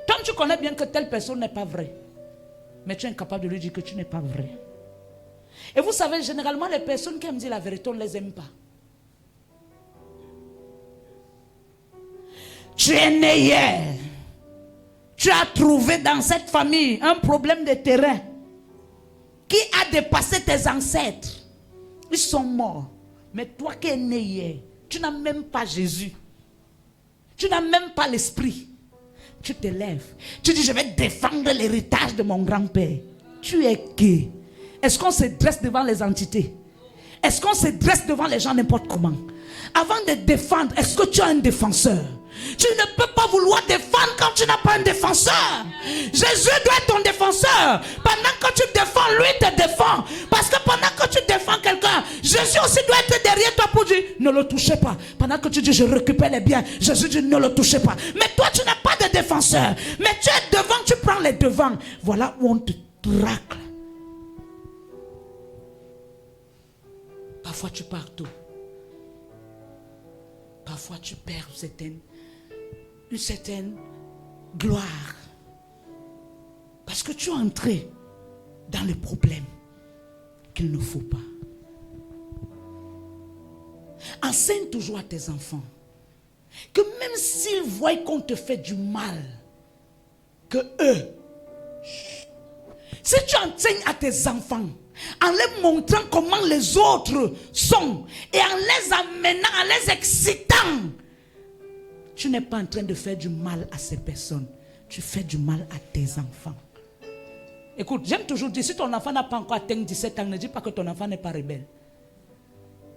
Toi tu connais bien que telle personne n'est pas vraie, mais tu es incapable de lui dire que tu n'es pas vrai. Et vous savez, généralement les personnes qui aiment dire la vérité, on ne les aime pas. Tu es né hier. Tu as trouvé dans cette famille un problème de terrain qui a dépassé tes ancêtres. Ils sont morts. Mais toi qui es né hier, tu n'as même pas Jésus. Tu n'as même pas l'esprit. Tu te lèves. Tu dis, je vais défendre l'héritage de mon grand-père. Tu es qui? Est-ce qu'on se dresse devant les entités? Est-ce qu'on se dresse devant les gens n'importe comment? Avant de défendre, est-ce que tu as un défenseur? Tu ne peux pas vouloir défendre quand tu n'as pas un défenseur. Jésus doit être ton défenseur. Pendant que tu défends, lui te défend. Parce que pendant que tu défends quelqu'un, Jésus aussi doit être derrière toi pour dire ne le touchez pas. Pendant que tu dis je récupère les biens, Jésus dit ne le touchez pas. Mais toi tu n'as pas de défenseur. Mais tu es devant, tu prends les devants. Voilà où on te traque. Parfois tu pars tout. Parfois tu perds une certaine gloire. Parce que tu es entré dans les problèmes qu'il ne faut pas. Enseigne toujours à tes enfants que même s'ils voient qu'on te fait du mal, que eux, si tu enseignes à tes enfants en les montrant comment les autres sont et en les amenant, en les excitant, tu n'es pas en train de faire du mal à ces personnes. Tu fais du mal à tes enfants. Écoute, j'aime toujours dire, si ton enfant n'a pas encore atteint 17 ans, ne dis pas que ton enfant n'est pas rebelle.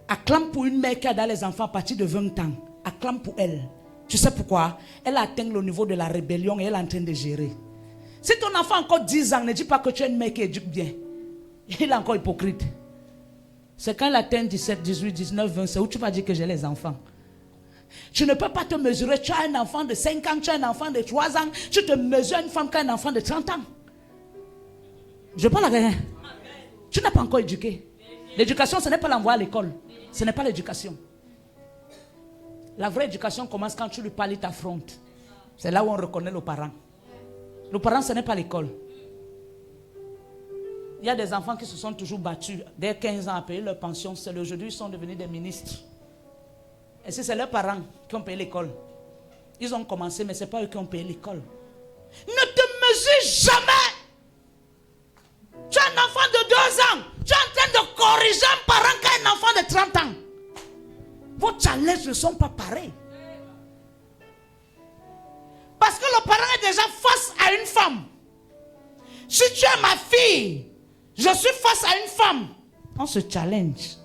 Acclame pour une mère qui a dans les enfants à partir de 20 ans. Acclame pour elle. Tu sais pourquoi? Elle a atteint le niveau de la rébellion et elle est en train de gérer. Si ton enfant a encore 10 ans, ne dis pas que tu es une mère qui éduque bien. Il est encore hypocrite. C'est quand elle atteint 17, 18, 19, 20, c'est où tu vas dire que j'ai les enfants. Tu ne peux pas te mesurer. Tu as un enfant de 5 ans, tu as un enfant de 3 ans. Tu te mesures une femme qui a un enfant de 30 ans. Je parle à rien. Tu n'as pas encore éduqué. L'éducation, ce n'est pas l'envoi à l'école. Ce n'est pas l'éducation. La vraie éducation commence quand tu lui parles, il t'affronte. C'est là où on reconnaît le parent. Le parent, ce n'est pas l'école. Il y a des enfants qui se sont toujours battus dès 15 ans à payer leur pension. Aujourd'hui, ils sont devenus des ministres. Et si c'est leurs parents qui ont payé l'école, ils ont commencé, mais ce n'est pas eux qui ont payé l'école. Ne te mesure jamais. Tu as un enfant de 2 ans. Tu es en train de corriger un parent qui a un enfant de 30 ans. Vos challenges ne sont pas pareils. Parce que le parent est déjà face à une femme. Si tu es ma fille, je suis face à une femme. On se challenge.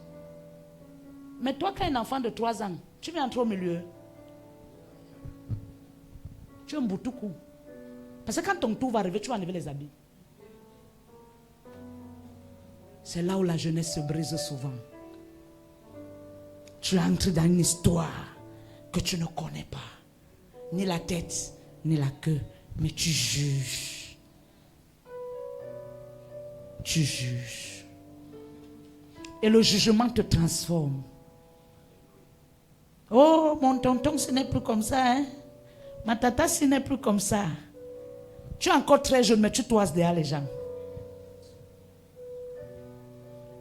Mais toi qui as un enfant de 3 ans, tu viens entrer au milieu. Tu es un boutoukou. Parce que quand ton tour va arriver, tu vas enlever les habits. C'est là où la jeunesse se brise souvent. Tu entres dans une histoire que tu ne connais pas. Ni la tête, ni la queue. Mais tu juges. tu juges. Et le jugement te transforme. Oh, mon tonton, ce n'est plus comme ça. Hein? Ma tata, ce n'est plus comme ça. Tu es encore très jeune, mais tu toises derrière les gens.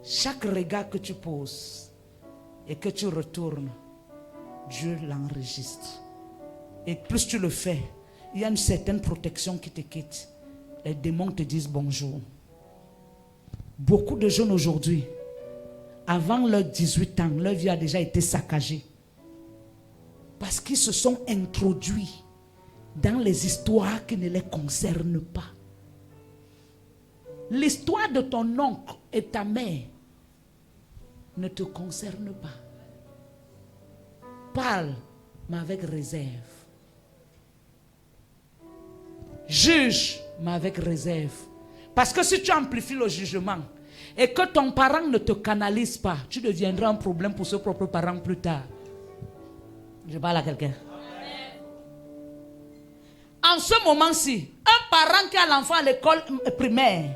Chaque regard que tu poses et que tu retournes, Dieu l'enregistre. Et plus tu le fais, il y a une certaine protection qui te quitte. Les démons te disent bonjour. Beaucoup de jeunes aujourd'hui, avant leurs 18 ans, leur vie a déjà été saccagée. Parce qu'ils se sont introduits dans les histoires qui ne les concernent pas. L'histoire de ton oncle et ta mère ne te concerne pas. Parle, mais avec réserve. Juge, mais avec réserve. Parce que si tu amplifies le jugement et que ton parent ne te canalise pas, tu deviendras un problème pour ce propre parent plus tard. Je parle à quelqu'un. En ce moment-ci, un parent qui a l'enfant à l'école primaire,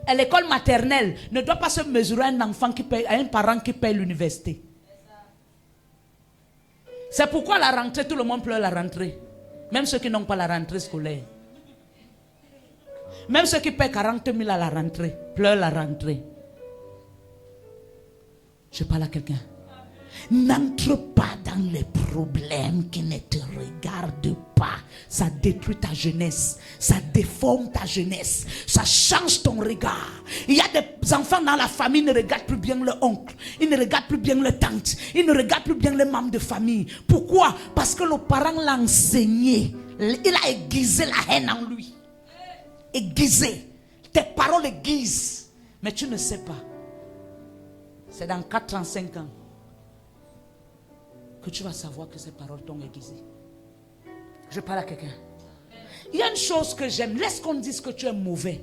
à l'école maternelle, ne doit pas se mesurer à un enfant qui paye, à un parent qui paye l'université. C'est pourquoi la rentrée, tout le monde pleure la rentrée. Même ceux qui n'ont pas la rentrée scolaire. Même ceux qui paient 40 000 à la rentrée, pleurent la rentrée. Je parle à quelqu'un. N'entre pas dans les problèmes qui ne te regardent pas. Ça détruit ta jeunesse. Ça déforme ta jeunesse. Ça change ton regard. Il y a des enfants dans la famille qui ne regardent plus bien leur oncle. Ils ne regardent plus bien leur tante. Ils ne regardent plus bien les membres de famille. Pourquoi? Parce que le parent l'a enseigné. Il a aiguisé la haine en lui. Aiguisé. Tes paroles aiguisent. Mais tu ne sais pas. C'est dans 4 ans, 5 ans que tu vas savoir que ces paroles t'ont aiguisé. Je parle à quelqu'un. Il y a une chose que j'aime. Laisse qu'on dise que tu es mauvais.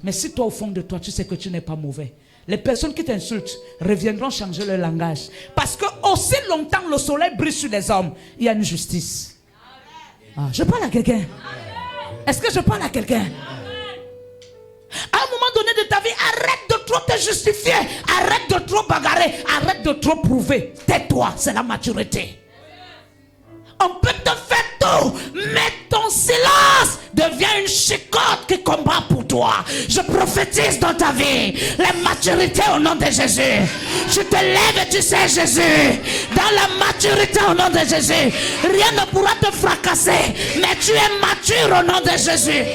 Mais si toi, au fond de toi, tu sais que tu n'es pas mauvais, les personnes qui t'insultent reviendront changer leur langage. Parce que aussi longtemps le soleil brille sur les hommes, il y a une justice. Ah, je parle à quelqu'un. Est-ce que je parle à quelqu'un? À un moment donné de ta vie, arrête de trop te justifier. Arrête de trop bagarrer. Arrête de trop prouver. Tais-toi, c'est la maturité. On peut te faire tout, mais ton silence devient une chicotte qui combat pour toi. Je prophétise dans ta vie la maturité au nom de Jésus. Tu te lèves et tu sais Jésus. Dans la maturité au nom de Jésus, rien ne pourra te fracasser, mais tu es mature au nom de Jésus.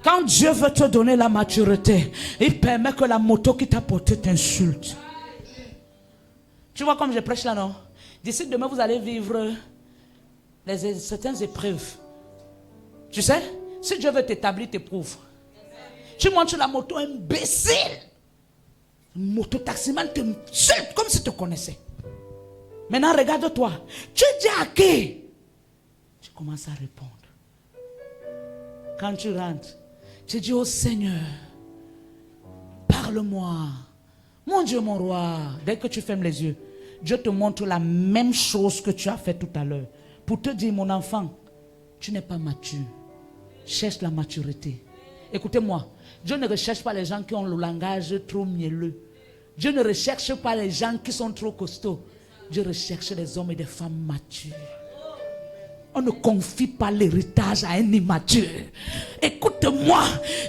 Quand Dieu veut te donner la maturité, il permet que la moto qui t'a porté t'insulte. Tu vois comme je prêche là, non? D'ici demain, vous allez vivre certaines épreuves. Tu sais, si Dieu veut t'établir, t'éprouve. Tu montes sur la moto imbécile. Une moto taximan t'insulte comme si tu te connaissais. Maintenant, regarde-toi. Tu dis à qui? Tu commences à répondre. Quand tu rentres, tu dis au Seigneur, parle-moi. Mon Dieu, mon roi. Dès que tu fermes les yeux, Dieu te montre la même chose que tu as fait tout à l'heure. Pour te dire, mon enfant, tu n'es pas mature. Cherche la maturité. Écoutez-moi, Dieu ne recherche pas les gens qui ont le langage trop mielleux. Dieu ne recherche pas les gens qui sont trop costauds. Dieu recherche des hommes et des femmes matures. On ne confie pas l'héritage à un immature. Écoute-moi,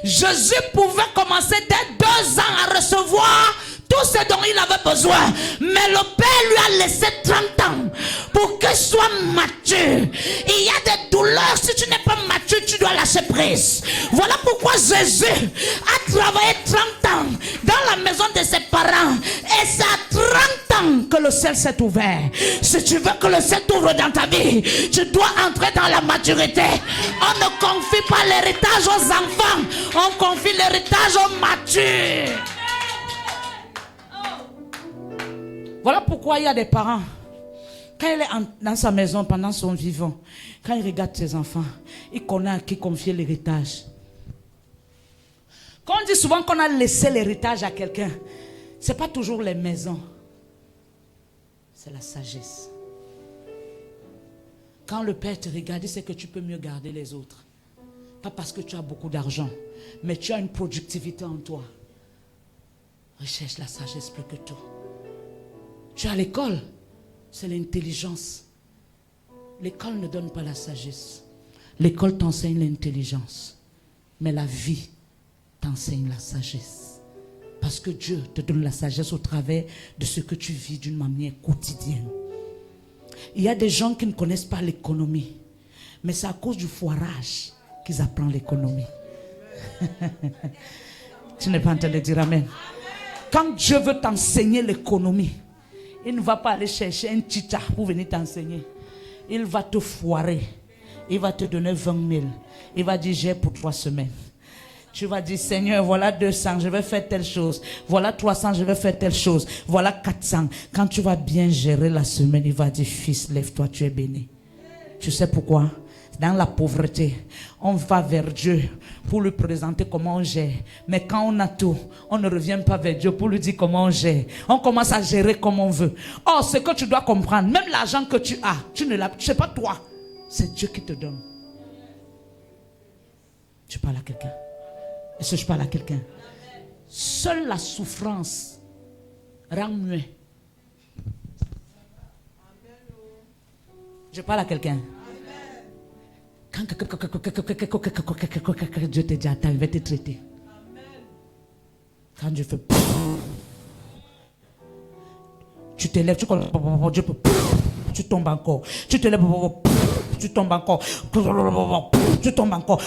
Jésus pouvait commencer dès 2 ans à recevoir tout ce dont il avait besoin. Mais le Père lui a laissé 30 ans pour qu'il soit mature. Il y a des douleurs, si tu n'es pas mature, tu dois lâcher prise. Voilà pourquoi Jésus a travaillé 30 ans dans la maison de ses parents. Et c'est à 30 ans que le ciel s'est ouvert. Si tu veux que le ciel t'ouvre dans ta vie, tu dois entrer dans la maturité. On ne confie pas l'héritage aux enfants, on confie l'héritage aux matures. Voilà pourquoi il y a des parents, quand il est dans sa maison pendant son vivant, quand il regarde ses enfants, il connaît à qui confier l'héritage. Quand on dit souvent qu'on a laissé l'héritage à quelqu'un, ce n'est pas toujours les maisons, c'est la sagesse. Quand le Père te regarde, il sait que tu peux mieux garder les autres. Pas parce que tu as beaucoup d'argent, mais tu as une productivité en toi. Recherche la sagesse plus que tout. Tu as l'école, c'est l'intelligence. L'école ne donne pas la sagesse. L'école t'enseigne l'intelligence. Mais la vie t'enseigne la sagesse. Parce que Dieu te donne la sagesse au travers de ce que tu vis d'une manière quotidienne. Il y a des gens qui ne connaissent pas l'économie. Mais c'est à cause du foirage qu'ils apprennent l'économie. Tu n'es pas en train de dire amen. Quand Dieu veut t'enseigner l'économie, il ne va pas aller chercher un tita pour venir t'enseigner. Il va te foirer. Il va te donner 20 000. Il va dire, j'ai pour 3 semaines. Tu vas dire, Seigneur, voilà 200, je vais faire telle chose. Voilà 300, je vais faire telle chose. Voilà 400. Quand tu vas bien gérer la semaine, il va dire, fils, lève-toi, tu es béni. Tu sais pourquoi? Dans la pauvreté, on va vers Dieu pour lui présenter comment on gère. Mais quand on a tout, on ne revient pas vers Dieu pour lui dire comment on gère. On commence à gérer comme on veut. Or, ce que tu dois comprendre, même l'argent que tu as, tu ne l'as, c'est pas toi. C'est Dieu qui te donne. Tu parles à quelqu'un? Est-ce que je parle à quelqu'un? Seule la souffrance rend muet. Je parle à quelqu'un. Quand Dieu te dit attends, il va te traiter. Quand Dieu fait tu te lèves, tu tombes encore. Tu te lèves, tu tombes encore. Tu tombes encore.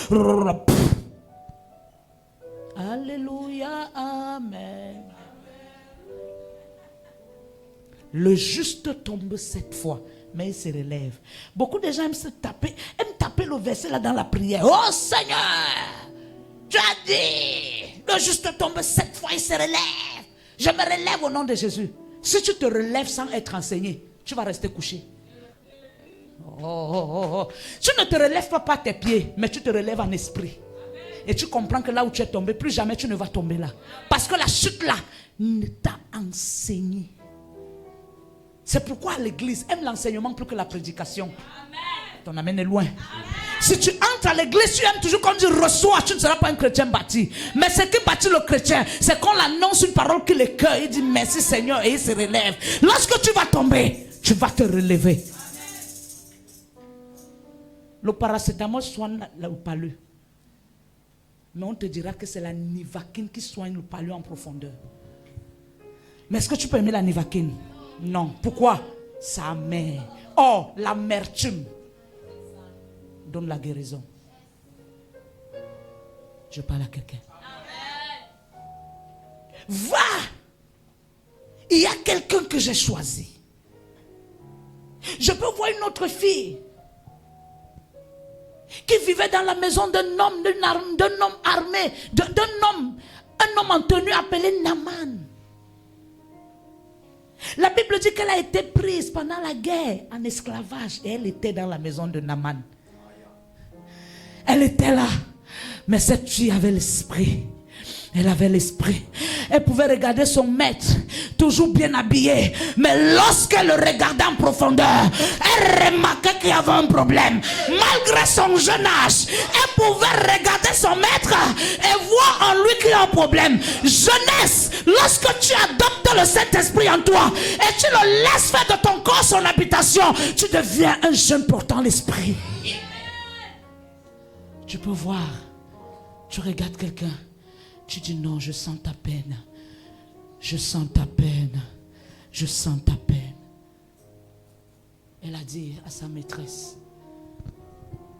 Alléluia, amen. Le juste tombe 7 fois, mais il se relève. Beaucoup de gens aiment taper le verset là dans la prière. Oh Seigneur, tu as dit, le juste tombe 7 fois, il se relève. Je me relève au nom de Jésus. Si tu te relèves sans être enseigné, tu vas rester couché. Tu ne te relèves pas par tes pieds, mais tu te relèves en esprit. Et tu comprends que là où tu es tombé, plus jamais tu ne vas tomber là. Parce que la chute là ne t'a enseigné. C'est pourquoi l'église aime l'enseignement plus que la prédication. Amen. Ton amen est loin. Amen. Si tu entres à l'église, tu aimes toujours qu'on dit reçois, tu ne seras pas un chrétien bâti. Mais ce qui bâtit le chrétien, c'est qu'on annonce une parole qui l'écueille. Il dit merci Seigneur et il se relève. Lorsque tu vas tomber, tu vas te relever. Le paracétamol soigne le palud. Mais on te dira que c'est la nivaquine qui soigne le palud en profondeur. Mais est-ce que tu peux aimer la nivaquine? Non. Pourquoi? Ça amer. Or, l'amertume donne la guérison. Je parle à quelqu'un. Va! Il y a quelqu'un que j'ai choisi. Je peux voir une autre fille qui vivait dans la maison d'un homme armé, un homme en tenue appelé Naaman. La Bible dit qu'elle a été prise pendant la guerre en esclavage et elle était dans la maison de Naaman. Elle était là, mais cette fille avait l'esprit. Elle avait l'esprit. Elle pouvait regarder son maître, toujours bien habillé. Mais lorsqu'elle le regardait en profondeur, elle remarquait qu'il y avait un problème. Malgré son jeune âge, elle pouvait regarder son maître et voir en lui qu'il y a un problème. Jeunesse, lorsque tu adoptes le Saint-Esprit en toi et tu le laisses faire de ton corps son habitation, tu deviens un jeune portant l'esprit. Tu peux voir, tu regardes quelqu'un. Tu dis non, je sens ta peine. Je sens ta peine. Je sens ta peine. Elle a dit à sa maîtresse,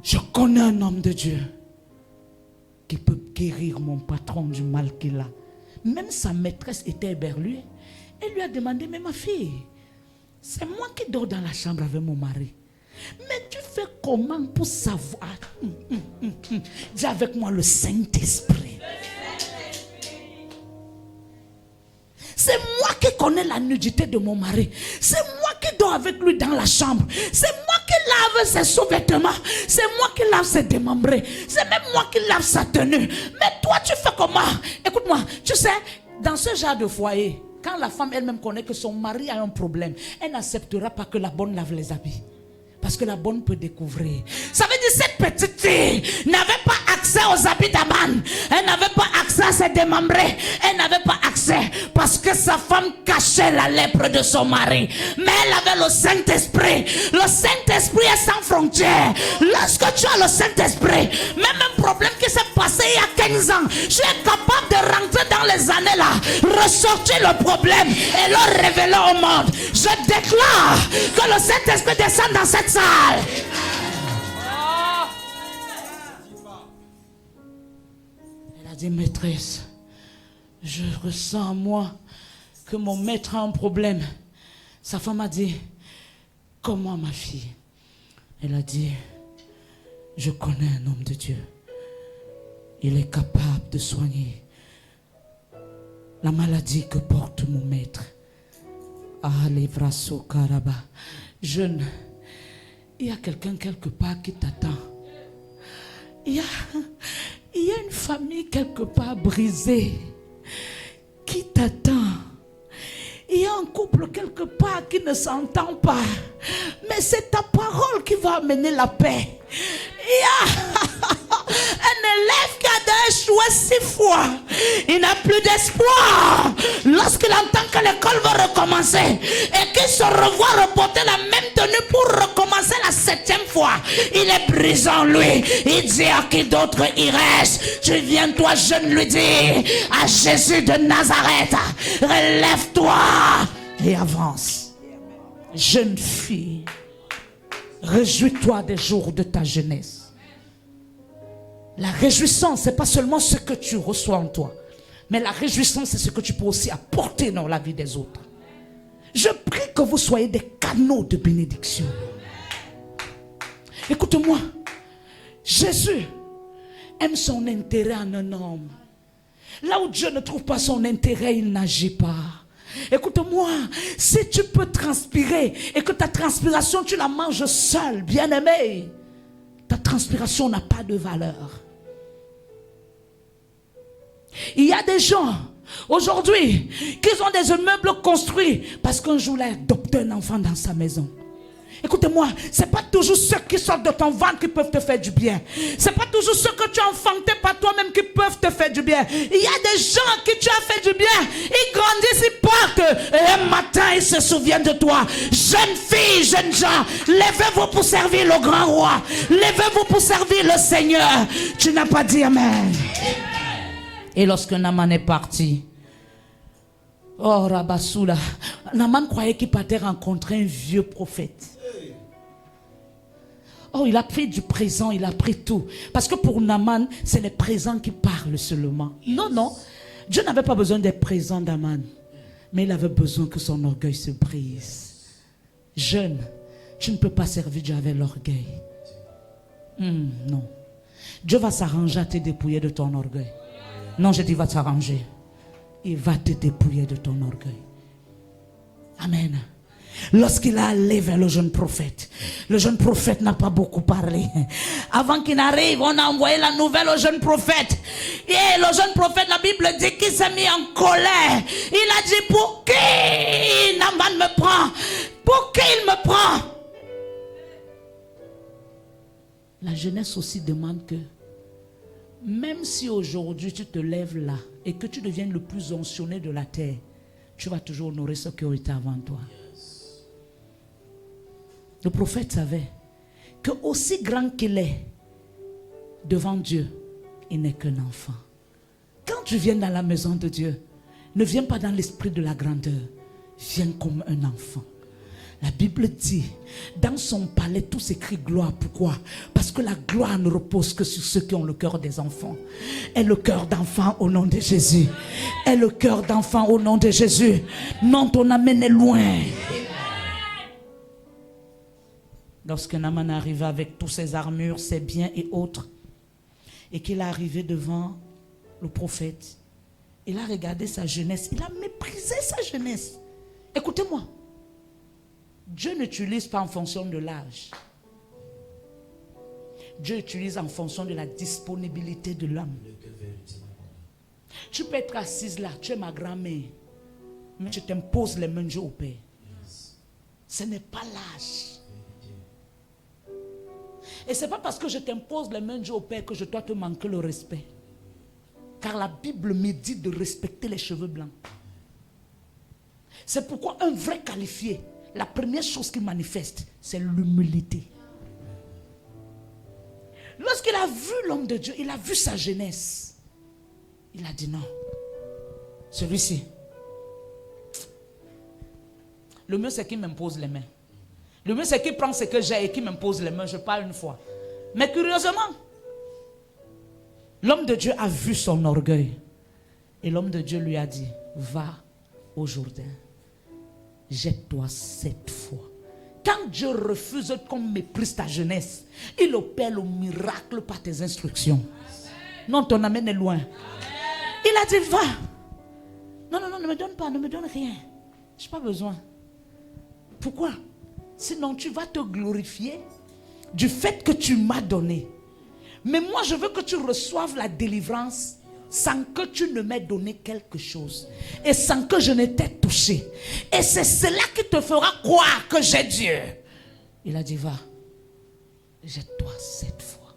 je connais un homme de Dieu qui peut guérir mon patron du mal qu'il a. Même sa maîtresse était éberluée. Elle lui a demandé, mais ma fille, c'est moi qui dors dans la chambre avec mon mari. Mais tu fais comment pour savoir? Dis avec moi le Saint-Esprit. C'est moi qui connais la nudité de mon mari. C'est moi qui dors avec lui dans la chambre. C'est moi qui lave ses sous-vêtements. C'est moi qui lave ses démembrés. C'est même moi qui lave sa tenue. Mais toi, tu fais comment? Écoute-moi, tu sais, dans ce genre de foyer, quand la femme elle-même connaît que son mari a un problème, elle n'acceptera pas que la bonne lave les habits. Parce que la bonne peut découvrir. Ça veut dire dit, cette petite fille n'avait pas accès aux habits d'Aman. Elle n'avait pas accès à ses démembrés. Elle n'avait pas accès parce que sa femme cachait la lèpre de son mari. Mais elle avait le Saint-Esprit. Le Saint-Esprit est sans frontières. Lorsque tu as le Saint-Esprit, même un problème qui s'est passé il y a 15 ans, tu es capable de rentrer dans les années là, ressortir le problème et le révéler au monde. Je déclare que le Saint-Esprit descend dans cette salle. Elle a dit, maîtresse, je ressens en moi que mon maître a un problème. Sa femme a dit, comment ma fille? Elle a dit, je connais un homme de Dieu. Il est capable de soigner la maladie que porte mon maître. Ah, les brasso caraba. Jeune, il y a quelqu'un quelque part qui t'attend. Il y a une famille quelque part brisée qui t'attend. Il y a un couple quelque part qui ne s'entend pas. Mais c'est ta parole qui va amener la paix. Il y a un élève qui a échoué 6 fois. Il n'a plus d'espoir. Lorsqu'il entend que l'école va recommencer et qu'il se revoit reporter la même tenue pour recommencer la 7e fois, il est brisé en lui. Il dit, à qui d'autre il reste? Tu viens, toi jeune, lui dire à Jésus de Nazareth, relève-toi et avance. Jeune fille, réjouis-toi des jours de ta jeunesse. La réjouissance, ce n'est pas seulement ce que tu reçois en toi, mais la réjouissance, c'est ce que tu peux aussi apporter dans la vie des autres. Je prie que vous soyez des canaux de bénédiction. Écoute-moi, Jésus aime son intérêt en un homme. Là où Dieu ne trouve pas son intérêt, il n'agit pas. Écoute-moi, si tu peux transpirer et que ta transpiration, tu la manges seule, bien-aimé, ta transpiration n'a pas de valeur. Il y a des gens aujourd'hui qui ont des immeubles construits parce qu'un jour là, adopté un enfant dans sa maison. Écoute-moi, ce n'est pas toujours ceux qui sortent de ton ventre qui peuvent te faire du bien. Ce n'est pas toujours ceux que tu as enfantés par toi-même qui peuvent te faire du bien. Il y a des gens qui tu as fait du bien. Ils grandissent, ils partent. Et un matin, ils se souviennent de toi. Jeunes filles, jeunes gens, levez-vous pour servir le grand roi. Levez-vous pour servir le Seigneur. Tu n'as pas dit Amen. Et lorsque Naaman est parti, oh Rabassoula, Naaman croyait qu'il partait rencontrer un vieux prophète. Oh, il a pris du présent, il a pris tout. Parce que pour Naaman, c'est les présents qui parlent seulement. Non, non. Dieu n'avait pas besoin des présents d'Naaman. Mais il avait besoin que son orgueil se brise. Jeune, tu ne peux pas servir Dieu avec l'orgueil. Non. Dieu va s'arranger à te dépouiller de ton orgueil. Non, je dis il va s'arranger. Il va te dépouiller de ton orgueil. Amen. Lorsqu'il a allé vers le jeune prophète n'a pas beaucoup parlé. Avant qu'il n'arrive, on a envoyé la nouvelle au jeune prophète. Et le jeune prophète, la Bible dit qu'il s'est mis en colère. Il a dit, pour qui Naaman me prend? Pour qui il me prend? La jeunesse aussi demande que, même si aujourd'hui tu te lèves là et que tu deviennes le plus oncionné de la terre, tu vas toujours honorer ceux qui ont été avant toi. Le prophète savait que aussi grand qu'il est devant Dieu, il n'est qu'un enfant. Quand tu viens dans la maison de Dieu, ne viens pas dans l'esprit de la grandeur, viens comme un enfant. La Bible dit, dans son palais, tout s'écrit gloire. Pourquoi? Parce que la gloire ne repose que sur ceux qui ont le cœur des enfants. Et le cœur d'enfant au nom de Jésus. Et le cœur d'enfant au nom de Jésus. Non, ton amène est loin. Lorsque Naaman arriva avec tous ses armures, ses biens et autres, et qu'il est arrivé devant le prophète, il a regardé sa jeunesse, il a méprisé sa jeunesse. Écoutez-moi, Dieu n'utilise pas en fonction de l'âge. Dieu utilise en fonction de la disponibilité de l'homme. Tu peux être assise là, tu es ma grand-mère, mais tu t'imposes les mains de Dieu au Père. Ce n'est pas l'âge. Et ce n'est pas parce que je t'impose les mains de Dieu au Père que je dois te manquer le respect. Car la Bible me dit de respecter les cheveux blancs. C'est pourquoi un vrai qualifié, la première chose qu'il manifeste, c'est l'humilité. Lorsqu'il a vu l'homme de Dieu, il a vu sa jeunesse. Il a dit non. Celui-ci. Le mieux c'est qu'il m'impose les mains. Le mieux c'est qu'il prend ce que j'ai et qu'il m'impose les mains. Je parle une fois. Mais curieusement, l'homme de Dieu a vu son orgueil. Et l'homme de Dieu lui a dit, va au Jourdain. Jette-toi 7 fois. Quand Dieu refuse qu'on méprise ta jeunesse, il opère le miracle par tes instructions. Non, ton amène est loin. Il a dit, va. Non, ne me donne pas, ne me donne rien. Je n'ai pas besoin. Pourquoi? Sinon, tu vas te glorifier du fait que tu m'as donné. Mais moi, je veux que tu reçoives la délivrance sans que tu ne m'aies donné quelque chose. Et sans que je ne t'ai touché. Et c'est cela qui te fera croire que j'ai Dieu. Il a dit, va, jette-toi 7 fois.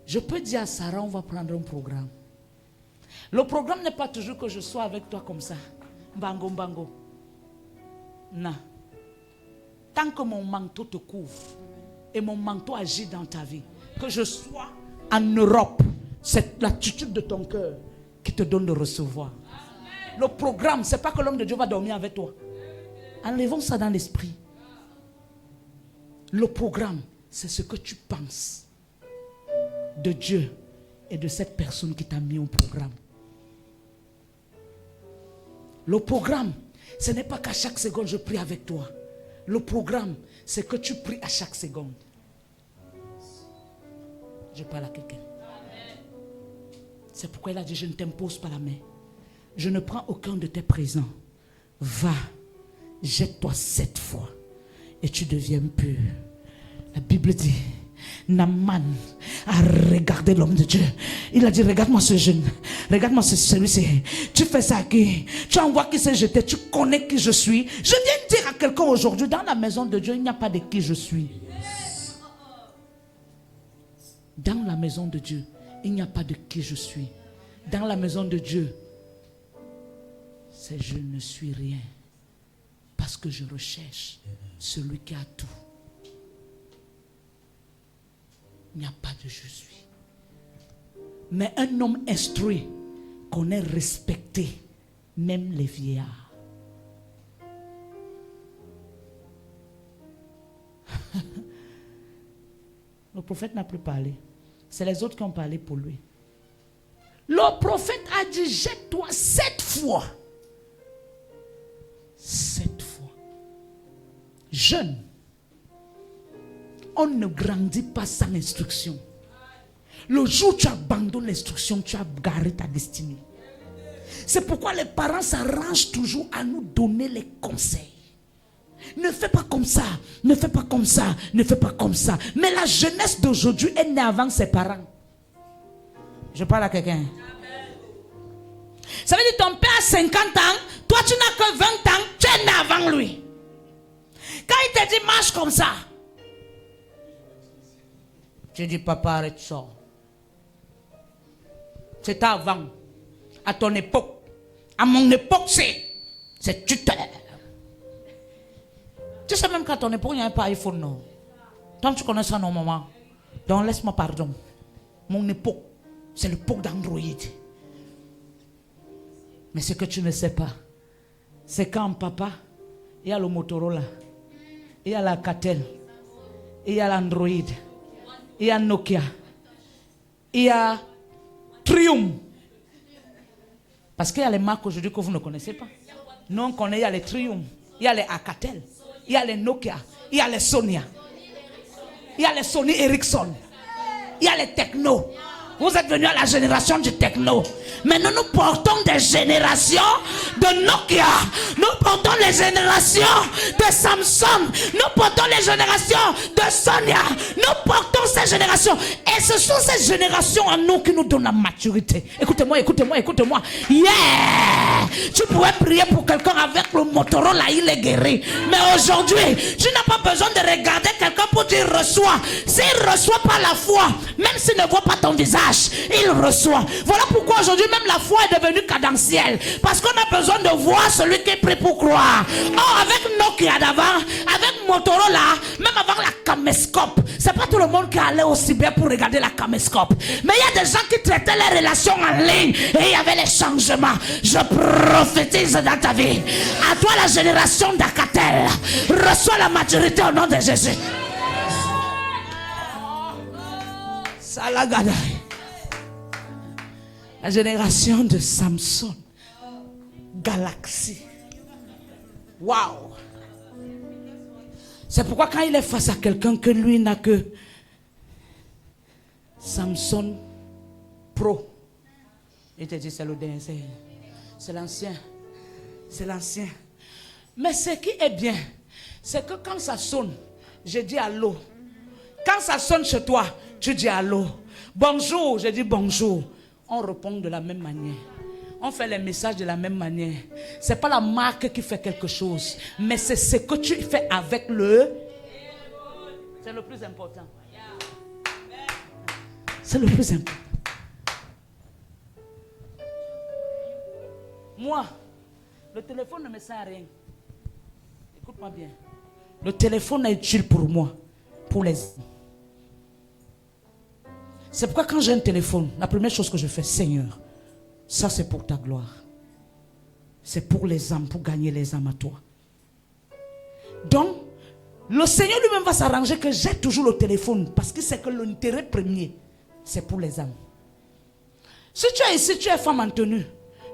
Je peux dire à Sarah, on va prendre un programme. Le programme n'est pas toujours que je sois avec toi comme ça. Bango, bango. Non. Tant que mon manteau te couvre et mon manteau agit dans ta vie, que je sois en Europe, c'est l'attitude de ton cœur qui te donne de recevoir. Le programme, ce n'est pas que l'homme de Dieu va dormir avec toi. Enlevons ça dans l'esprit. Le programme, c'est ce que tu penses de Dieu et de cette personne qui t'a mis au programme. Le programme, ce n'est pas qu'à chaque seconde je prie avec toi. Le programme, c'est que tu pries à chaque seconde. Je parle à quelqu'un. C'est pourquoi il a dit, je ne t'impose pas la main. Je ne prends aucun de tes présents. Va, jette-toi 7 fois et tu deviens pur. La Bible dit, Naaman a regardé l'homme de Dieu. Il a dit, regarde-moi ce jeune. Regarde-moi celui-ci. Tu fais ça à qui? Tu envoies qui s'est jeté. Tu connais qui je suis. Je viens dire à quelqu'un aujourd'hui, dans la maison de Dieu, il n'y a pas de qui je suis. Dans la maison de Dieu, il n'y a pas de qui je suis. Dans la maison de Dieu, c'est je ne suis rien. Parce que je recherche celui qui a tout. Il n'y a pas de je suis. Mais un homme instruit connaît respecter même les vieillards. Le prophète n'a plus parlé. C'est les autres qui ont parlé pour lui. Le prophète a dit, jette-toi 7 fois. 7 fois. Jeune. On ne grandit pas sans instruction. Le jour où tu abandonnes l'instruction, tu as garé ta destinée. C'est pourquoi les parents s'arrangent toujours à nous donner les conseils. Ne fais pas comme ça, ne fais pas comme ça, ne fais pas comme ça. Mais la jeunesse d'aujourd'hui est née avant ses parents. Je parle à quelqu'un. Ça veut dire ton père a 50 ans, toi tu n'as que 20 ans, tu es né avant lui. Quand il te dit marche comme ça, tu dis papa arrête ça. C'était avant. À ton époque. À mon époque c'est tuteur. Tu sais même qu'à ton époque il n'y avait pas iPhone non. Toi tu connais ça non maman. Donc laisse-moi pardon. Mon époque c'est l'époque d'Android. Mais ce que tu ne sais pas, c'est quand papa, il y a le Motorola, il y a l'Alcatel, il y a l'Android, il y a Nokia, il y a Triumph. Parce qu'il y a les marques aujourd'hui que vous ne connaissez pas. Nous on connaît, il y a les Triumph, il y a les Alcatel, il y a les Nokia, il y a les Sonia, il y a les Sony Ericsson, il y a les Techno. Vous êtes venus à la génération du techno. Mais nous portons des générations de Nokia. Nous portons les générations de Samsung. Nous portons les générations de Sonia. Nous portons ces générations. Et ce sont ces générations en nous qui nous donnent la maturité. Écoutez-moi, écoutez-moi, écoutez-moi. Yeah! tu pourrais prier pour quelqu'un avec le Motorola, il est guéri. Mais aujourd'hui, tu n'as pas besoin de regarder quelqu'un pour dire reçois. S'il reçoit par la foi, même s'il ne voit pas ton visage, il reçoit. Voilà pourquoi aujourd'hui même la foi est devenue cadentielle. Parce qu'on a besoin de voir celui qui prie pour croire. Oh, avec Nokia d'avant, avec Motorola, même avant la caméscope, c'est pas tout le monde qui allait aussi bien pour regarder la caméscope. Mais il y a des gens qui traitaient les relations en ligne et il y avait les changements. Je prophétise dans ta vie. À toi la génération d'Akatel, reçois la maturité au nom de Jésus. Salagadai. La génération de Samson. Galaxie. Waouh. C'est pourquoi quand il est face à quelqu'un que lui n'a que Samson Pro, il te dit c'est le dernier, c'est l'ancien. C'est l'ancien. Mais ce qui est bien, c'est que quand ça sonne, je dis allô. Quand ça sonne chez toi, tu dis allô. Bonjour, je dis bonjour. On répond de la même manière. On fait les messages de la même manière. Ce n'est pas la marque qui fait quelque chose, mais c'est ce que tu fais avec le... C'est le plus important. C'est le plus important. Moi, le téléphone ne me sert à rien. Écoute-moi bien. Le téléphone est utile pour moi, pour les... C'est pourquoi quand j'ai un téléphone, la première chose que je fais, Seigneur, ça c'est pour ta gloire. C'est pour les âmes, pour gagner les âmes à toi. Donc, le Seigneur lui-même va s'arranger que j'ai toujours le téléphone parce que c'est que l'intérêt premier, c'est pour les âmes. Si tu es ici, tu es femme en tenue,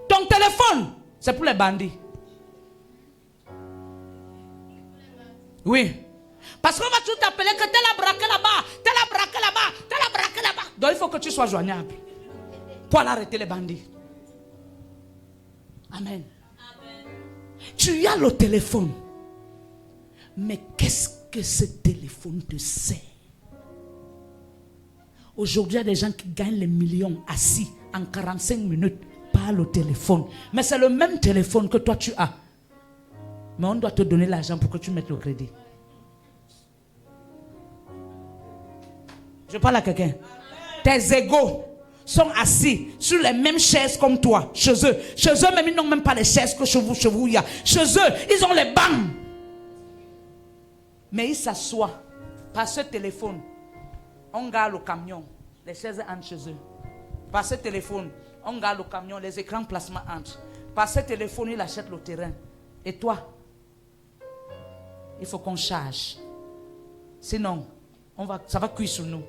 ton téléphone, c'est pour les bandits. Oui. Parce qu'on va tout t'appeler que t'es la braqué là-bas, t'es la braqué là-bas, t'es la braqué là-bas. Donc il faut que tu sois joignable pour aller arrêter les bandits. Amen. Amen. Tu as le téléphone. Mais qu'est-ce que ce téléphone te sert? Aujourd'hui, il y a des gens qui gagnent les millions assis en 45 minutes par le téléphone. Mais c'est le même téléphone que toi tu as. Mais on doit te donner l'argent pour que tu mettes le crédit. Je parle à quelqu'un. Tes égaux sont assis sur les mêmes chaises comme toi. Chez eux. Chez eux, même ils n'ont même pas les chaises que chez vous il y a. Chez eux, ils ont les bancs. Mais ils s'assoient par ce téléphone. On garde le camion. Les chaises entrent chez eux. Par ce téléphone, on garde le camion. Les écrans plasma entrent. Par ce téléphone, ils achètent le terrain. Et toi, il faut qu'on charge. Sinon, ça va cuire sur nous.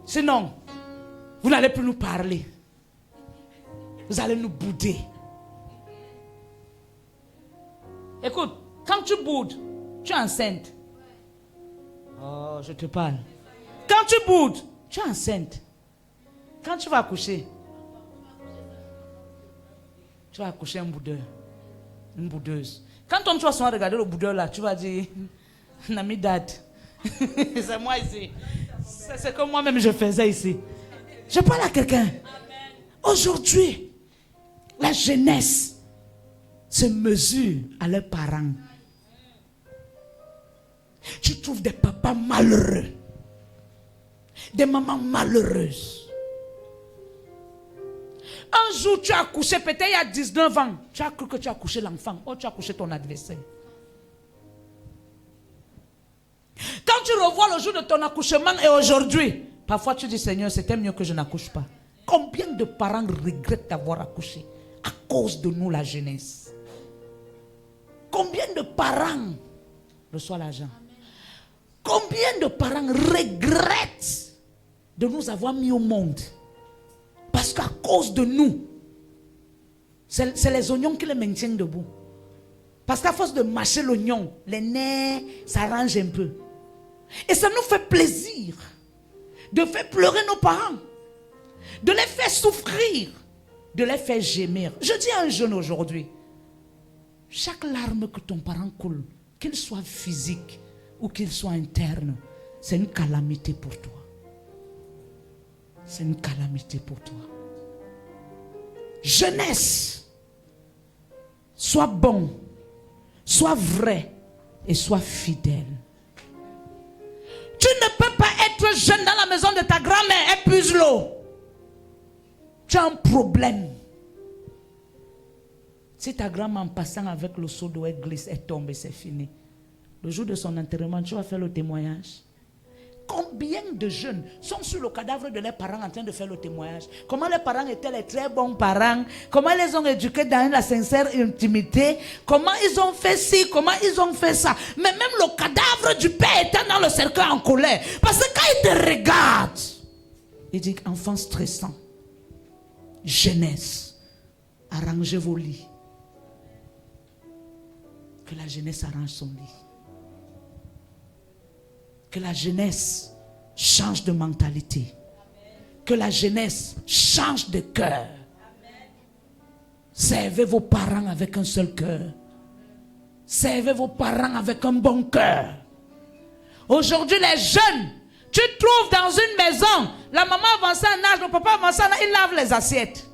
Sinon, vous n'allez plus nous parler. Vous allez nous bouder. Écoute, quand tu boudes, tu es enceinte. Oh, je te parle. Quand tu boudes, tu es enceinte. Quand tu vas accoucher, tu vas accoucher un boudeur. Une boudeuse. Quand on va souvent regarder le boudeur là, tu vas dire, Nami dad, c'est moi ici. C'est ce que moi-même je faisais ici. Je parle à quelqu'un. Aujourd'hui, la jeunesse se mesure à leurs parents. Tu trouves des papas malheureux, des mamans malheureuses. Un jour, tu as accouché, peut-être il y a 19 ans, tu as cru que tu as accouché l'enfant, ou tu as accouché ton adversaire. Quand tu revois le jour de ton accouchement et aujourd'hui, parfois tu dis, Seigneur, c'était mieux que je n'accouche pas. Combien de parents regrettent d'avoir accouché à cause de nous, la jeunesse? Combien de parents reçoivent l'argent? Combien de parents regrettent de nous avoir mis au monde? Parce qu'à cause de nous, c'est les oignons qui les maintiennent debout. Parce qu'à force de mâcher l'oignon, les nerfs s'arrangent un peu. Et ça nous fait plaisir de faire pleurer nos parents, de les faire souffrir, de les faire gémir. Je dis à un jeune aujourd'hui, chaque larme que ton parent coule, qu'il soit physique ou qu'il soit interne, c'est une calamité pour toi. C'est une calamité pour toi. Jeunesse, sois bon, sois vrai et sois fidèle. Tu ne peux pas être jeune dans la maison de ta grand-mère, épuise l'eau. Tu as un problème. Si ta grand-mère en passant avec le seau d'eau, elle glisse, elle tombe et c'est fini. Le jour de son enterrement, tu vas faire le témoignage. Combien de jeunes sont sur le cadavre de leurs parents en train de faire le témoignage? Comment les parents étaient les très bons parents? Comment ils les ont éduqués dans la sincère intimité? Comment ils ont fait ci? Comment ils ont fait ça? Mais même le cadavre du père était dans le cercueil en colère. Parce que quand il te regarde, il dit, enfant stressant, jeunesse, arrangez vos lits. Que la jeunesse arrange son lit. Que la jeunesse change de mentalité. Que la jeunesse change de cœur. Servez vos parents avec un seul cœur. Servez vos parents avec un bon cœur. Aujourd'hui, les jeunes, tu trouves dans une maison, la maman avance en âge, le papa avance en âge, il lave les assiettes.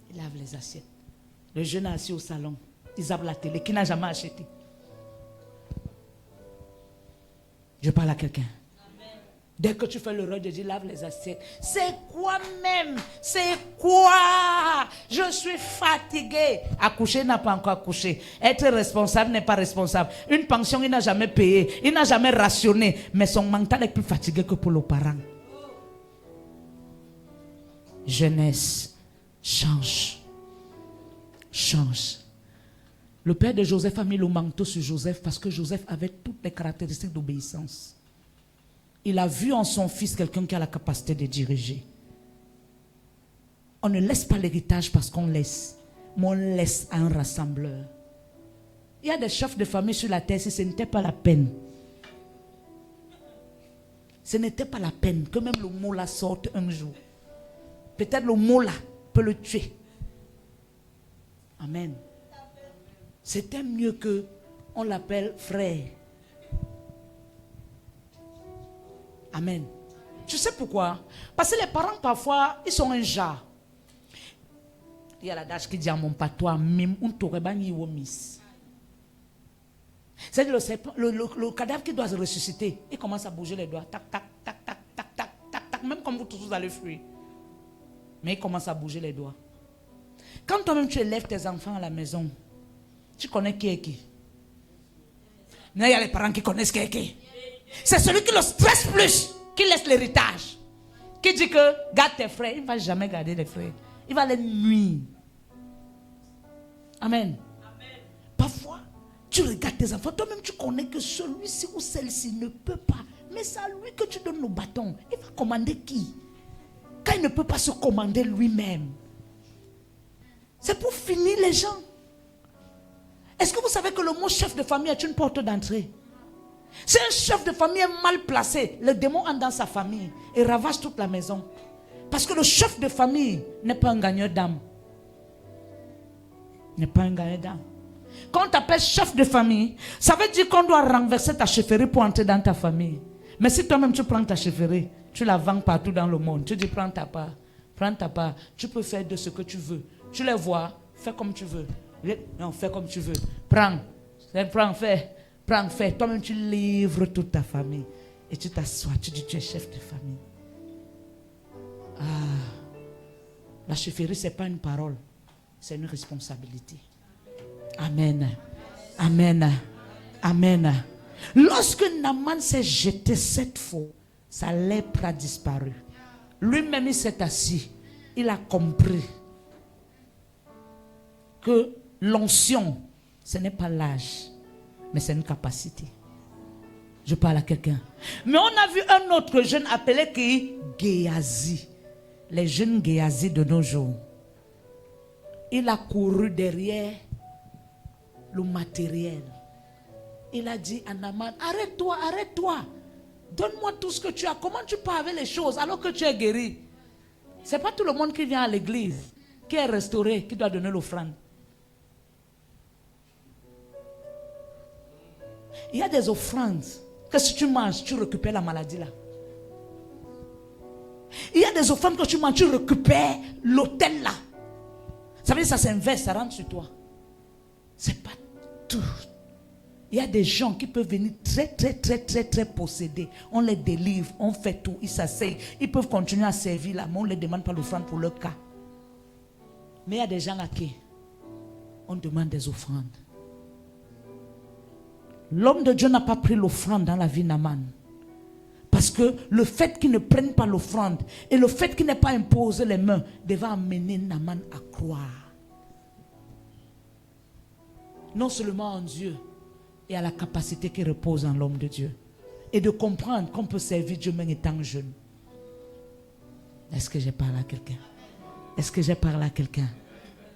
Il lave les assiettes. Le jeune est assis au salon. Ils zappent la télé, qui n'a jamais acheté. Je parle à quelqu'un. Dès que tu fais le rôle de Dieu, lave les assiettes. C'est quoi même? C'est quoi? Je suis fatigué. Accoucher n'a pas encore accouché. Être responsable n'est pas responsable. Une pension, il n'a jamais payé. Il n'a jamais rationné. Mais son mental est plus fatigué que pour le parent. Jeunesse, change. Change. Le père de Joseph a mis le manteau sur Joseph parce que Joseph avait toutes les caractéristiques d'obéissance. Il a vu en son fils quelqu'un qui a la capacité de diriger. On ne laisse pas l'héritage parce qu'on laisse, mais on laisse à un rassembleur. Il y a des chefs de famille sur la terre si ce n'était pas la peine. Ce n'était pas la peine que même le mot là sorte un jour. Peut-être le mot là peut le tuer. Amen. C'était mieux que on l'appelle frère. Amen. Tu sais pourquoi? Parce que les parents parfois, ils sont un genre. Il y a l'adage qui dit à mon patois, mime un torebani ou miss. C'est le cadavre qui doit se ressusciter. Il commence à bouger les doigts. Tac, tac, tac, tac, tac, tac, tac, tac. Même comme vous tous vous allez fuir. Mais il commence à bouger les doigts. Quand toi-même tu élèves tes enfants à la maison, tu connais qui est qui? Mais il y a les parents qui connaissent qui est qui. C'est celui qui le stresse plus, qui laisse l'héritage. Qui dit que garde tes frères. Il ne va jamais garder les frères. Il va les nuire. Amen. Parfois, tu regardes tes enfants. Toi-même, tu connais que celui-ci ou celle-ci ne peut pas. Mais c'est à lui que tu donnes le bâton. Il va commander qui? Quand il ne peut pas se commander lui-même. C'est pour finir les gens. Est-ce que vous savez que le mot chef de famille est une porte d'entrée? Si un chef de famille est mal placé, le démon entre dans sa famille et ravage toute la maison. Parce que le chef de famille n'est pas un gagneur d'âme. N'est pas un gagneur d'âme. Quand on t'appelle chef de famille, ça veut dire qu'on doit renverser ta chefferie pour entrer dans ta famille. Mais si toi-même tu prends ta chefferie, tu la vends partout dans le monde. Tu dis prends ta part. Prends ta part. Tu peux faire de ce que tu veux. Tu les vois, fais comme tu veux. Non, fais comme tu veux. Prends, fais. Prends, fais. Toi-même, tu livres toute ta famille. Et tu t'assois, tu dis, tu es chef de famille. Ah, la chefferie, ce n'est pas une parole. C'est une responsabilité. Amen. Amen. Amen. Lorsque Naaman s'est jeté 7 fois, sa lèpre a disparu. Lui-même, il s'est assis. Il a compris que l'onction, ce n'est pas l'âge, mais c'est une capacité. Je parle à quelqu'un. Mais on a vu un autre jeune appelé qui Géasi. Les jeunes Géasi de nos jours. Il a couru derrière le matériel. Il a dit à Naaman, arrête-toi, arrête-toi. Donne-moi tout ce que tu as. Comment tu pars avec les choses alors que tu es guéri? Ce n'est pas tout le monde qui vient à l'église, qui est restauré, qui doit donner l'offrande. Il y a des offrandes que si tu manges, tu récupères la maladie là. Il y a a des offrandes que tu manges, tu récupères l'autel là. Ça veut dire que ça s'inverse, ça rentre sur toi. C'est pas tout. Il y a des gens qui peuvent venir très possédés. On les délivre, on fait tout, ils s'asseyent. Ils peuvent continuer à servir là, mais on ne les demande pas l'offrande pour leur cas. Mais il y a des gens à qui on demande des offrandes. L'homme de Dieu n'a pas pris l'offrande dans la vie d'Aman. Parce que le fait qu'il ne prenne pas l'offrande et le fait qu'il n'ait pas imposé les mains devait amener Naaman à croire. Non seulement en Dieu et à la capacité qui repose en l'homme de Dieu. Et de comprendre qu'on peut servir Dieu même étant jeune. Est-ce que j'ai parlé à quelqu'un? Est-ce que j'ai parlé à quelqu'un?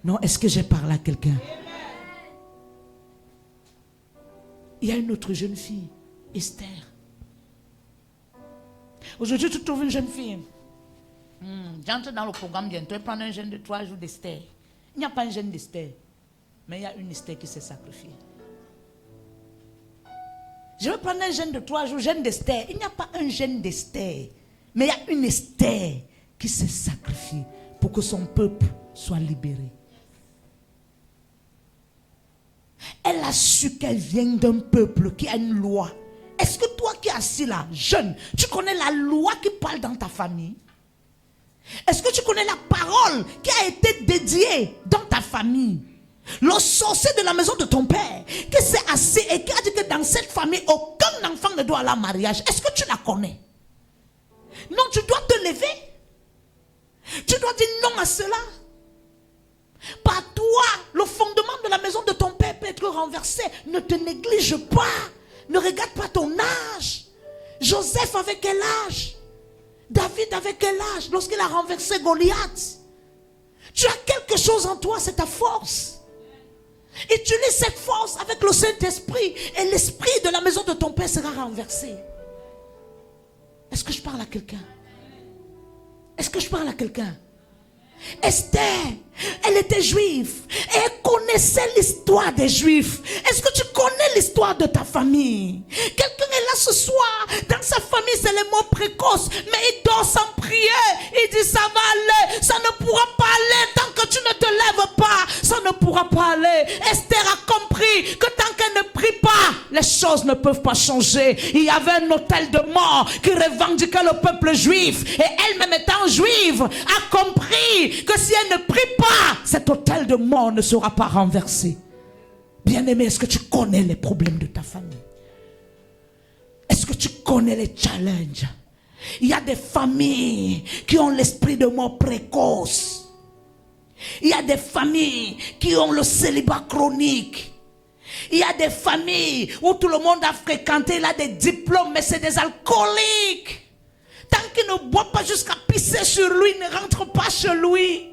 Non, est-ce que j'ai parlé à quelqu'un? Il y a une autre jeune fille, Esther. Aujourd'hui, tu trouves une jeune fille. J'entre dans le programme bientôt et prendre un jeûne de 3 jours d'Esther. Il n'y a pas un jeûne d'Esther, mais il y a une Esther qui s'est sacrifiée. Je vais prendre un jeûne de 3 jours, jeûne d'Esther. Il n'y a pas un jeûne d'Esther, mais il y a une Esther qui s'est sacrifiée pour que son peuple soit libéré. Elle a su qu'elle vient d'un peuple qui a une loi. Est-ce que toi qui es assis là, jeune, tu connais la loi qui parle dans ta famille? Est-ce que tu connais la parole qui a été dédiée dans ta famille? Le sorcier de la maison de ton père qui s'est assis et qui a dit que dans cette famille, aucun enfant ne doit aller au mariage. Est-ce que tu la connais? Non, tu dois te lever. Tu dois dire non à cela. Par toi, le fondement de la maison de ton père peut être renversé. Ne te néglige pas. Ne regarde pas ton âge. Joseph avait quel âge? David avait quel âge lorsqu'il a renversé Goliath? Tu as quelque chose en toi, c'est ta force. Utilise cette force avec le Saint-Esprit et l'esprit de la maison de ton père sera renversé. Est-ce que je parle à quelqu'un? Est-ce que je parle à quelqu'un? Esther, elle était juive et elle connaissait l'histoire des juifs. Est-ce que tu connais l'histoire de ta famille? Quelqu'un est là ce soir, dans sa famille c'est les mots précoces, mais il dort sans prier. Il dit ça va aller, ça ne pourra pas aller tant que tu ne te lèves pas, ça ne pourra pas aller. Esther a compris que tant qu'elle ne prie pas, les choses ne peuvent pas changer. Il y avait un autel de mort qui revendiquait le peuple juif et elle-même étant juive a compris que si elle ne prie pas, cet autel de mort ne sera pas renversé. Bien-aimé, est-ce que tu connais les problèmes de ta famille? Est-ce que tu connais les challenges? Il y a des familles qui ont l'esprit de mort précoce. Il y a des familles qui ont le célibat chronique. Il y a des familles où tout le monde a fréquenté, il a des diplômes, mais c'est des alcooliques. Tant qu'il ne boit pas jusqu'à pisser sur lui, il ne rentre pas chez lui.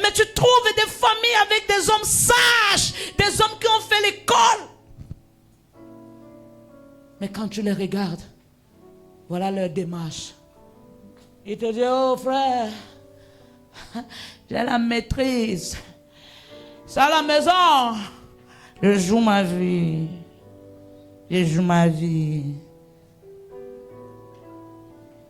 Mais tu trouves des familles avec des hommes sages, des hommes qui ont fait l'école. Mais quand tu les regardes, voilà leur démarche. Ils te disent, oh frère, j'ai la maîtrise. C'est à la maison. Je joue ma vie. Je joue ma vie.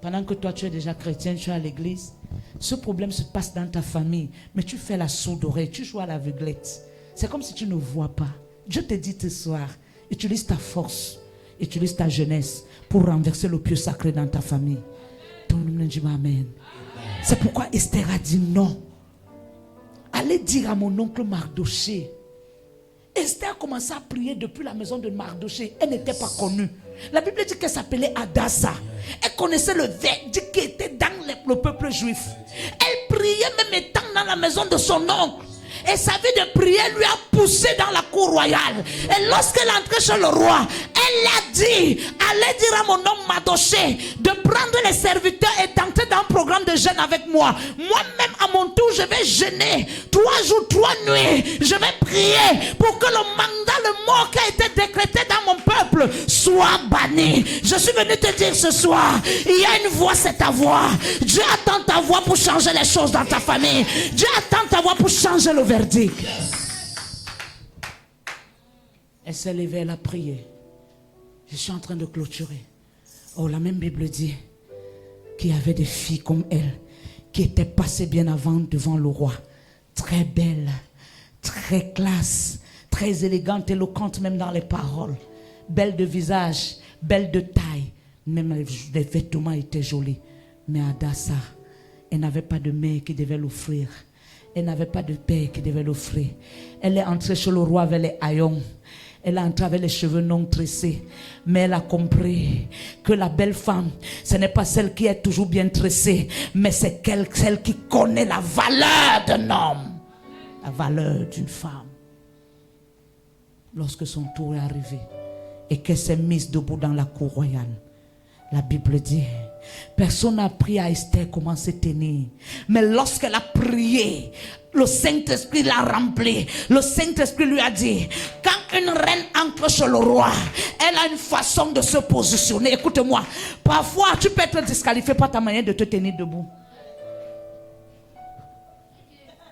Pendant que toi tu es déjà chrétien, tu es à l'église, ce problème se passe dans ta famille, mais tu fais la sourde oreille, tu joues à l'aveuglette. C'est comme si tu ne vois pas. Dieu te dit ce soir, utilise ta force, utilise ta jeunesse pour renverser le pieu sacré dans ta famille. Ton nom dit amen. C'est pourquoi Esther a dit non. Allez dire à mon oncle Mardoché. Esther a commencé à prier depuis la maison de Mardoché. Elle n'était pas connue. La Bible dit qu'elle s'appelait Adassa. Elle connaissait le verdict qui était dans le peuple juif. Elle priait même étant dans la maison de son oncle. Et sa vie de prière lui a poussé dans la cour royale. Et lorsqu'elle entrait chez le roi, elle a dit, allez dire à mon homme Mardoché de prendre les serviteurs et d'entrer dans un programme de jeûne avec moi. Moi-même à mon tour, je vais jeûner 3 jours, 3 nuits. Je vais prier pour que le mandat, le mort qui a été décrété dans mon peuple soit banni. Je suis venu te dire ce soir, il y a une voix, c'est ta voix. Dieu attend ta voix pour changer les choses dans ta famille. Dieu attend ta voix pour changer le verdict. Elle s'est levée, elle a prié. Je suis en train de clôturer. Oh, la même Bible dit qu'il y avait des filles comme elle qui étaient passées bien avant devant le roi. Très belles, très classe, très élégante, éloquente même dans les paroles. Belle de visage, belle de taille. Même les vêtements étaient jolis. Mais Hadassa, elle n'avait pas de mère qui devait l'offrir. Elle n'avait pas de père qui devait l'offrir. Elle est entrée chez le roi avec les haillons. Elle est entrée avec les cheveux non tressés. Mais elle a compris que la belle femme, ce n'est pas celle qui est toujours bien tressée, mais c'est celle qui connaît la valeur d'un homme, la valeur d'une femme. Lorsque son tour est arrivé et qu'elle s'est mise debout dans la cour royale, la Bible dit, personne n'a appris à Esther comment se tenir. Mais lorsqu'elle a prié, le Saint-Esprit l'a rempli. Le Saint-Esprit lui a dit, quand une reine entre chez le roi, elle a une façon de se positionner. Écoute-moi, parfois tu peux être disqualifié par ta manière de te tenir debout.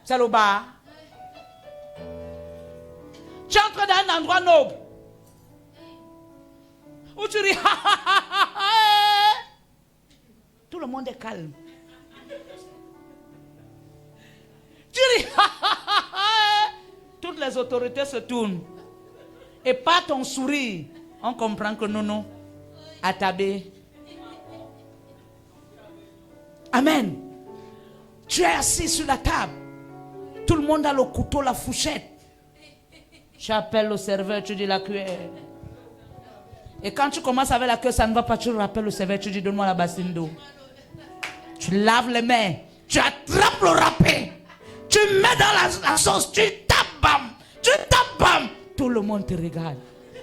C'est le bas. Tu entres dans un endroit noble où tu ris. Tout le monde est calme. Tu ris. Toutes les autorités se tournent. Et par ton sourire, on comprend que non, Atabé. Amen. Tu es assis sur la table. Tout le monde a le couteau, la fourchette. Tu appelles le serveur, tu dis la cuillère. Et quand tu commences avec la queue, ça ne va pas, tu rappelles le serveur, tu dis donne-moi la bassine d'eau. Tu laves les mains, tu attrapes le râpé, tu mets dans la sauce, tu tapes, bam. Tout le monde te regarde.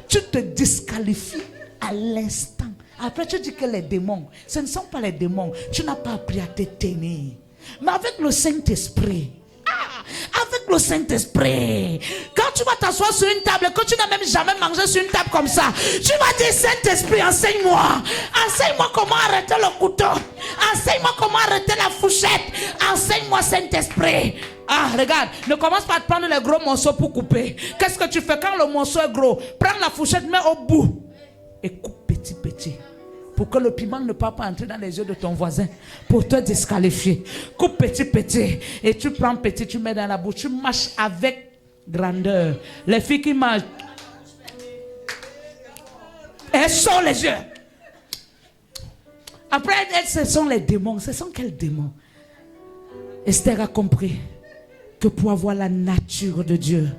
Tu te disqualifies à l'instant. Après, tu dis que les démons, ce ne sont pas les démons. Tu n'as pas appris à te tenir. Mais avec le Saint-Esprit, avec le Saint-Esprit, quand tu vas t'asseoir sur une table, que tu n'as même jamais mangé sur une table comme ça, tu vas dire Saint-Esprit, enseigne-moi comment arrêter le couteau, enseigne-moi comment arrêter la fourchette, enseigne-moi Saint-Esprit. Regarde, ne commence pas à te prendre les gros morceaux pour couper. Qu'est-ce que tu fais quand le morceau est gros? Prends la fourchette, mets au bout et coupe petit, pour que le piment ne parte pas entrer dans les yeux de ton voisin, pour te disqualifier. Coupe petit, et tu prends petit, tu mets dans la bouche, tu mâches avec grandeur. Les filles qui mangent, elles sont les yeux. Après, ce sont les démons. Ce sont quels démons? Esther a compris que pour avoir la nature de Dieu,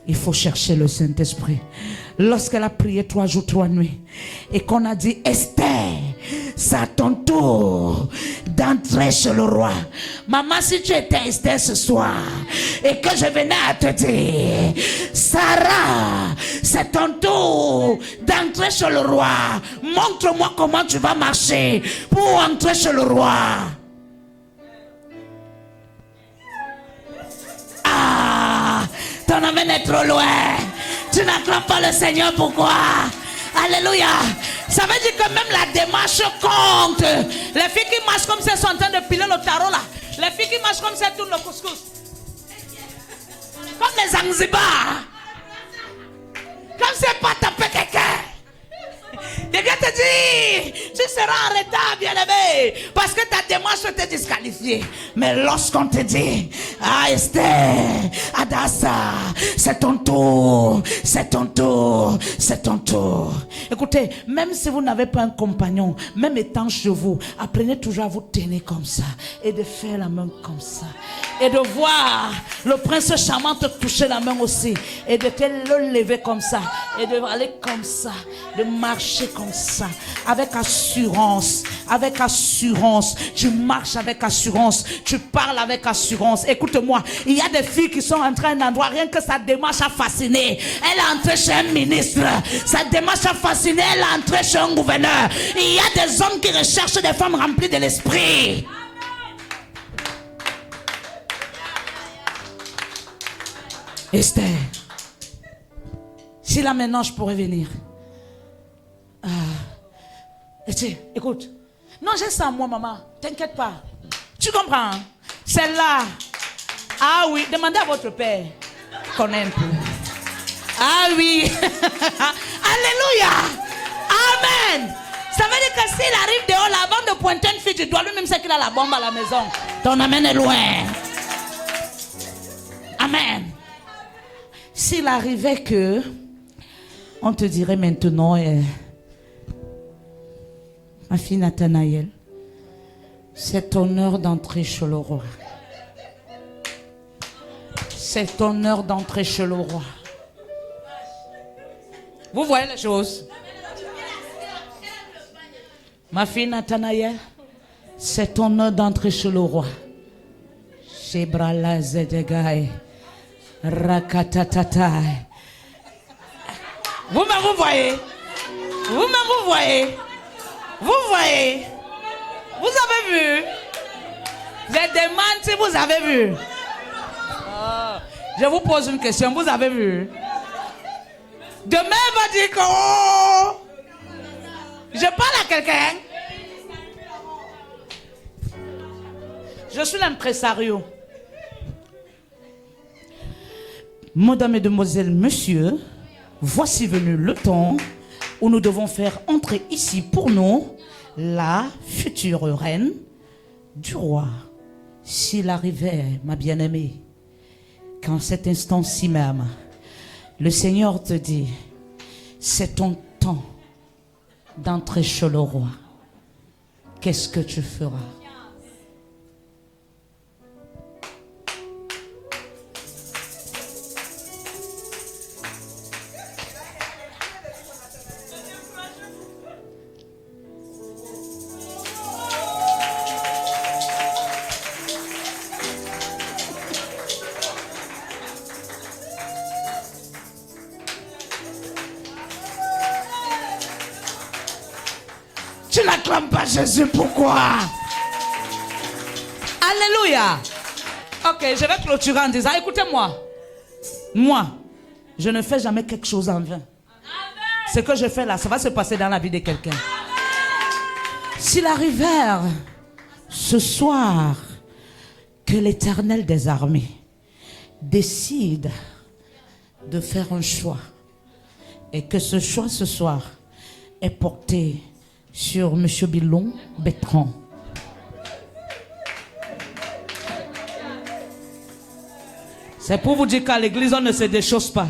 il faut chercher le Saint-Esprit. Lorsqu'elle a prié 3 jours, 3 nuits, et qu'on a dit, Esther, c'est à ton tour d'entrer chez le roi. Maman, si tu étais Esther ce soir, et que je venais à te dire, Sarah, c'est ton tour d'entrer chez le roi. Montre-moi comment tu vas marcher pour entrer chez le roi. Ton amène est trop loin. Tu n'acclames pas le Seigneur, pourquoi? Alléluia. Ça veut dire que même la démarche compte. Les filles qui marchent comme si elles sont en train de piler le tarot là. Les filles qui marchent comme si elles tournent le couscous. Comme les Zanzibar. Comme si elles pas taper quelqu'un. Je viens te dire, tu seras en retard, bien-aimé, parce que ta démarche te disqualifiée. Mais lorsqu'on te dit, Esther, Hadassa, c'est ton tour, c'est ton tour, c'est ton tour. Écoutez, même si vous n'avez pas un compagnon, même étant chez vous, apprenez toujours à vous tenir comme ça et de faire la main comme ça. Et de voir le prince charmant te toucher la main aussi. Et de te le lever comme ça. Et de aller comme ça. De marcher comme ça. Avec assurance. Avec assurance. Tu marches avec assurance. Tu parles avec assurance. Écoute-moi. Il y a des filles qui sont entrées à un endroit. Rien que sa démarche a fasciné. Elle est entrée chez un ministre. Sa démarche a fasciné. Elle est entrée chez un gouverneur. Il y a des hommes qui recherchent des femmes remplies de l'esprit. Esther, si là maintenant je pourrais venir. Écoute, non, j'ai ça à moi, maman. T'inquiète pas. Tu comprends? Celle-là. Ah oui, demandez à votre père. Connais un peu. Ah oui. Alléluia. Amen. Ça veut dire que s'il arrive dehors là, avant de pointer une fille, tu dois lui-même dire qu'il a la bombe à la maison. Ton amène est loin. Amen. S'il arrivait que on te dirait maintenant, ma fille Nathanaël, c'est ton heure d'entrer chez le roi. C'est ton heure d'entrer chez le roi. Vous voyez les choses? Ma fille Nathanaël, c'est ton heure d'entrer chez le roi. Shebrala Zedegaï, Rakatatata. Vous-même, vous voyez? Vous-même, vous voyez? Vous voyez? Vous avez vu? Je demande si vous avez vu. Je vous pose une question. Vous avez vu? Demain, il va dire que oh, je parle à quelqu'un. Je suis l'impresario. Mesdames, Mesdemoiselles, Messieurs, voici venu le temps où nous devons faire entrer ici pour nous la future reine du roi. S'il arrivait, ma bien-aimée, qu'en cet instant-ci même, le Seigneur te dit, c'est ton temps d'entrer chez le roi. Qu'est-ce que tu feras? Tu n'acclames pas Jésus, pourquoi? Alléluia. Ok, je vais clôturer en disant, écoutez-moi. Moi, je ne fais jamais quelque chose en vain. Ce que je fais là, ça va se passer dans la vie de quelqu'un. S'il arrivait ce soir que l'Éternel des armées décide de faire un choix et que ce choix ce soir est porté sur M. Bilon Bertrand. C'est pour vous dire qu'à l'église, on ne se déchausse pas.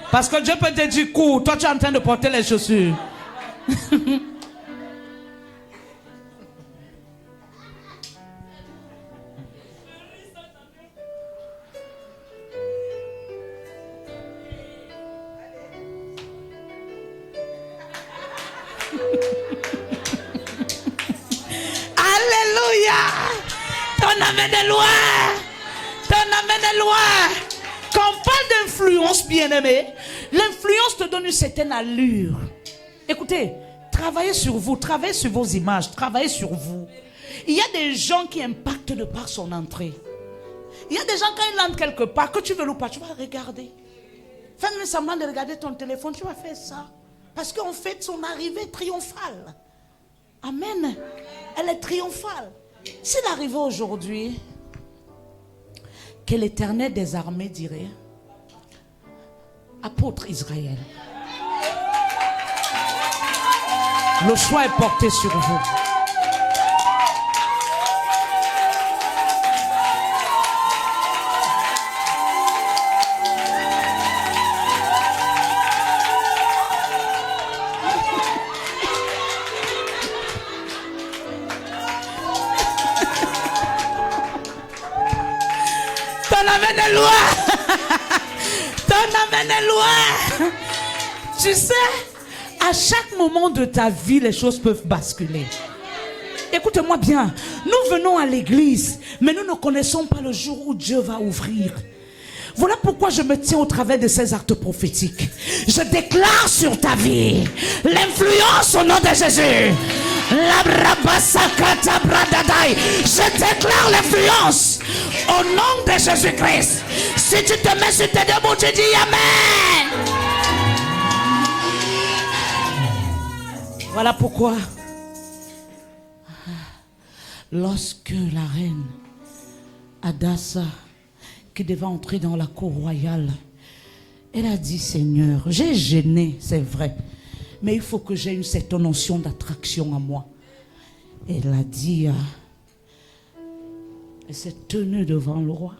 Parce que Dieu peut te dire, cours, toi tu es en train de porter les chaussures. Alléluia. Ton amène est loin. Ton amène est loin. Quand on parle d'influence, bien-aimé, l'influence te donne une certaine allure. Écoutez, travaillez sur vous, travaillez sur vos images, travaillez sur vous. Il y a des gens qui impactent de par son entrée. Il y a des gens, quand ils entrent quelque part, que tu veux ou pas, tu vas regarder. Fais même semblant de regarder ton téléphone, tu vas faire ça. Parce qu'en fait, son arrivée triomphale. Amen. Elle est triomphale. S'il arrivait aujourd'hui, que l'Éternel des armées dirait, apôtre Israël, le choix est porté sur vous. Ton amène est loin. Ton amène est loin. Tu sais, à chaque moment de ta vie, les choses peuvent basculer. Écoute-moi bien. Nous venons à l'église, mais nous ne connaissons pas le jour où Dieu va ouvrir. Voilà pourquoi je me tiens au travers de ces actes prophétiques. Je déclare sur ta vie l'influence au nom de Jésus. Je déclare l'influence au nom de Jésus-Christ. Si tu te mets sur tes deux bouts, tu dis Amen. Voilà pourquoi, lorsque la reine Adassa, qui devait entrer dans la cour royale, elle a dit, Seigneur, j'ai gêné, c'est vrai. mais il faut que j'ai une certaine notion d'attraction en moi. Elle a dit, elle s'est tenue devant le roi.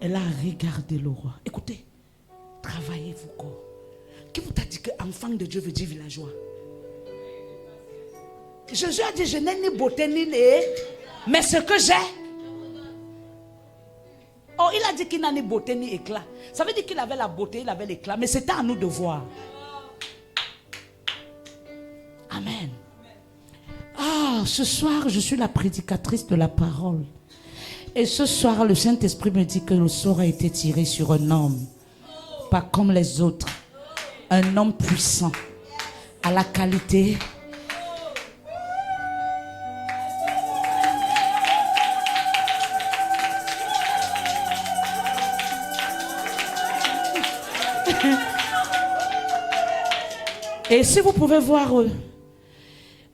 Elle a regardé le roi. Écoutez, travaillez vos corps. Qui vous a dit que enfant de Dieu veut dire villageois? Jésus a dit, je n'ai ni beauté ni nez, mais ce que j'ai. Oh, il a dit qu'il n'a ni beauté ni éclat. Ça veut dire qu'il avait la beauté, il avait l'éclat, mais c'était à nous de voir. Amen. Ah, ce soir, je suis la prédicatrice de la parole. Et ce soir, le Saint-Esprit me dit que le sort a été tiré sur un homme, pas comme les autres. Un homme puissant, à la qualité. Et si vous pouvez voir,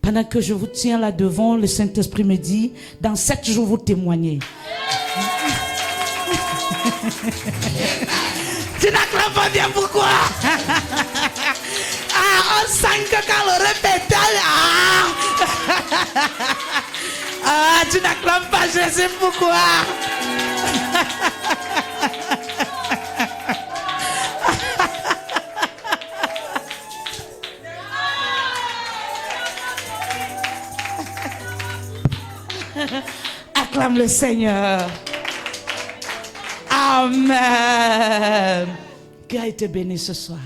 pendant que je vous tiens là devant, le Saint-Esprit me dit, dans 7 jours, vous témoignez. Tu n'acclames pas bien, pourquoi? On sent que quand le répète, tu n'acclames pas Jésus, pourquoi? Acclame le Seigneur. Amen. Qui a été béni ce soir?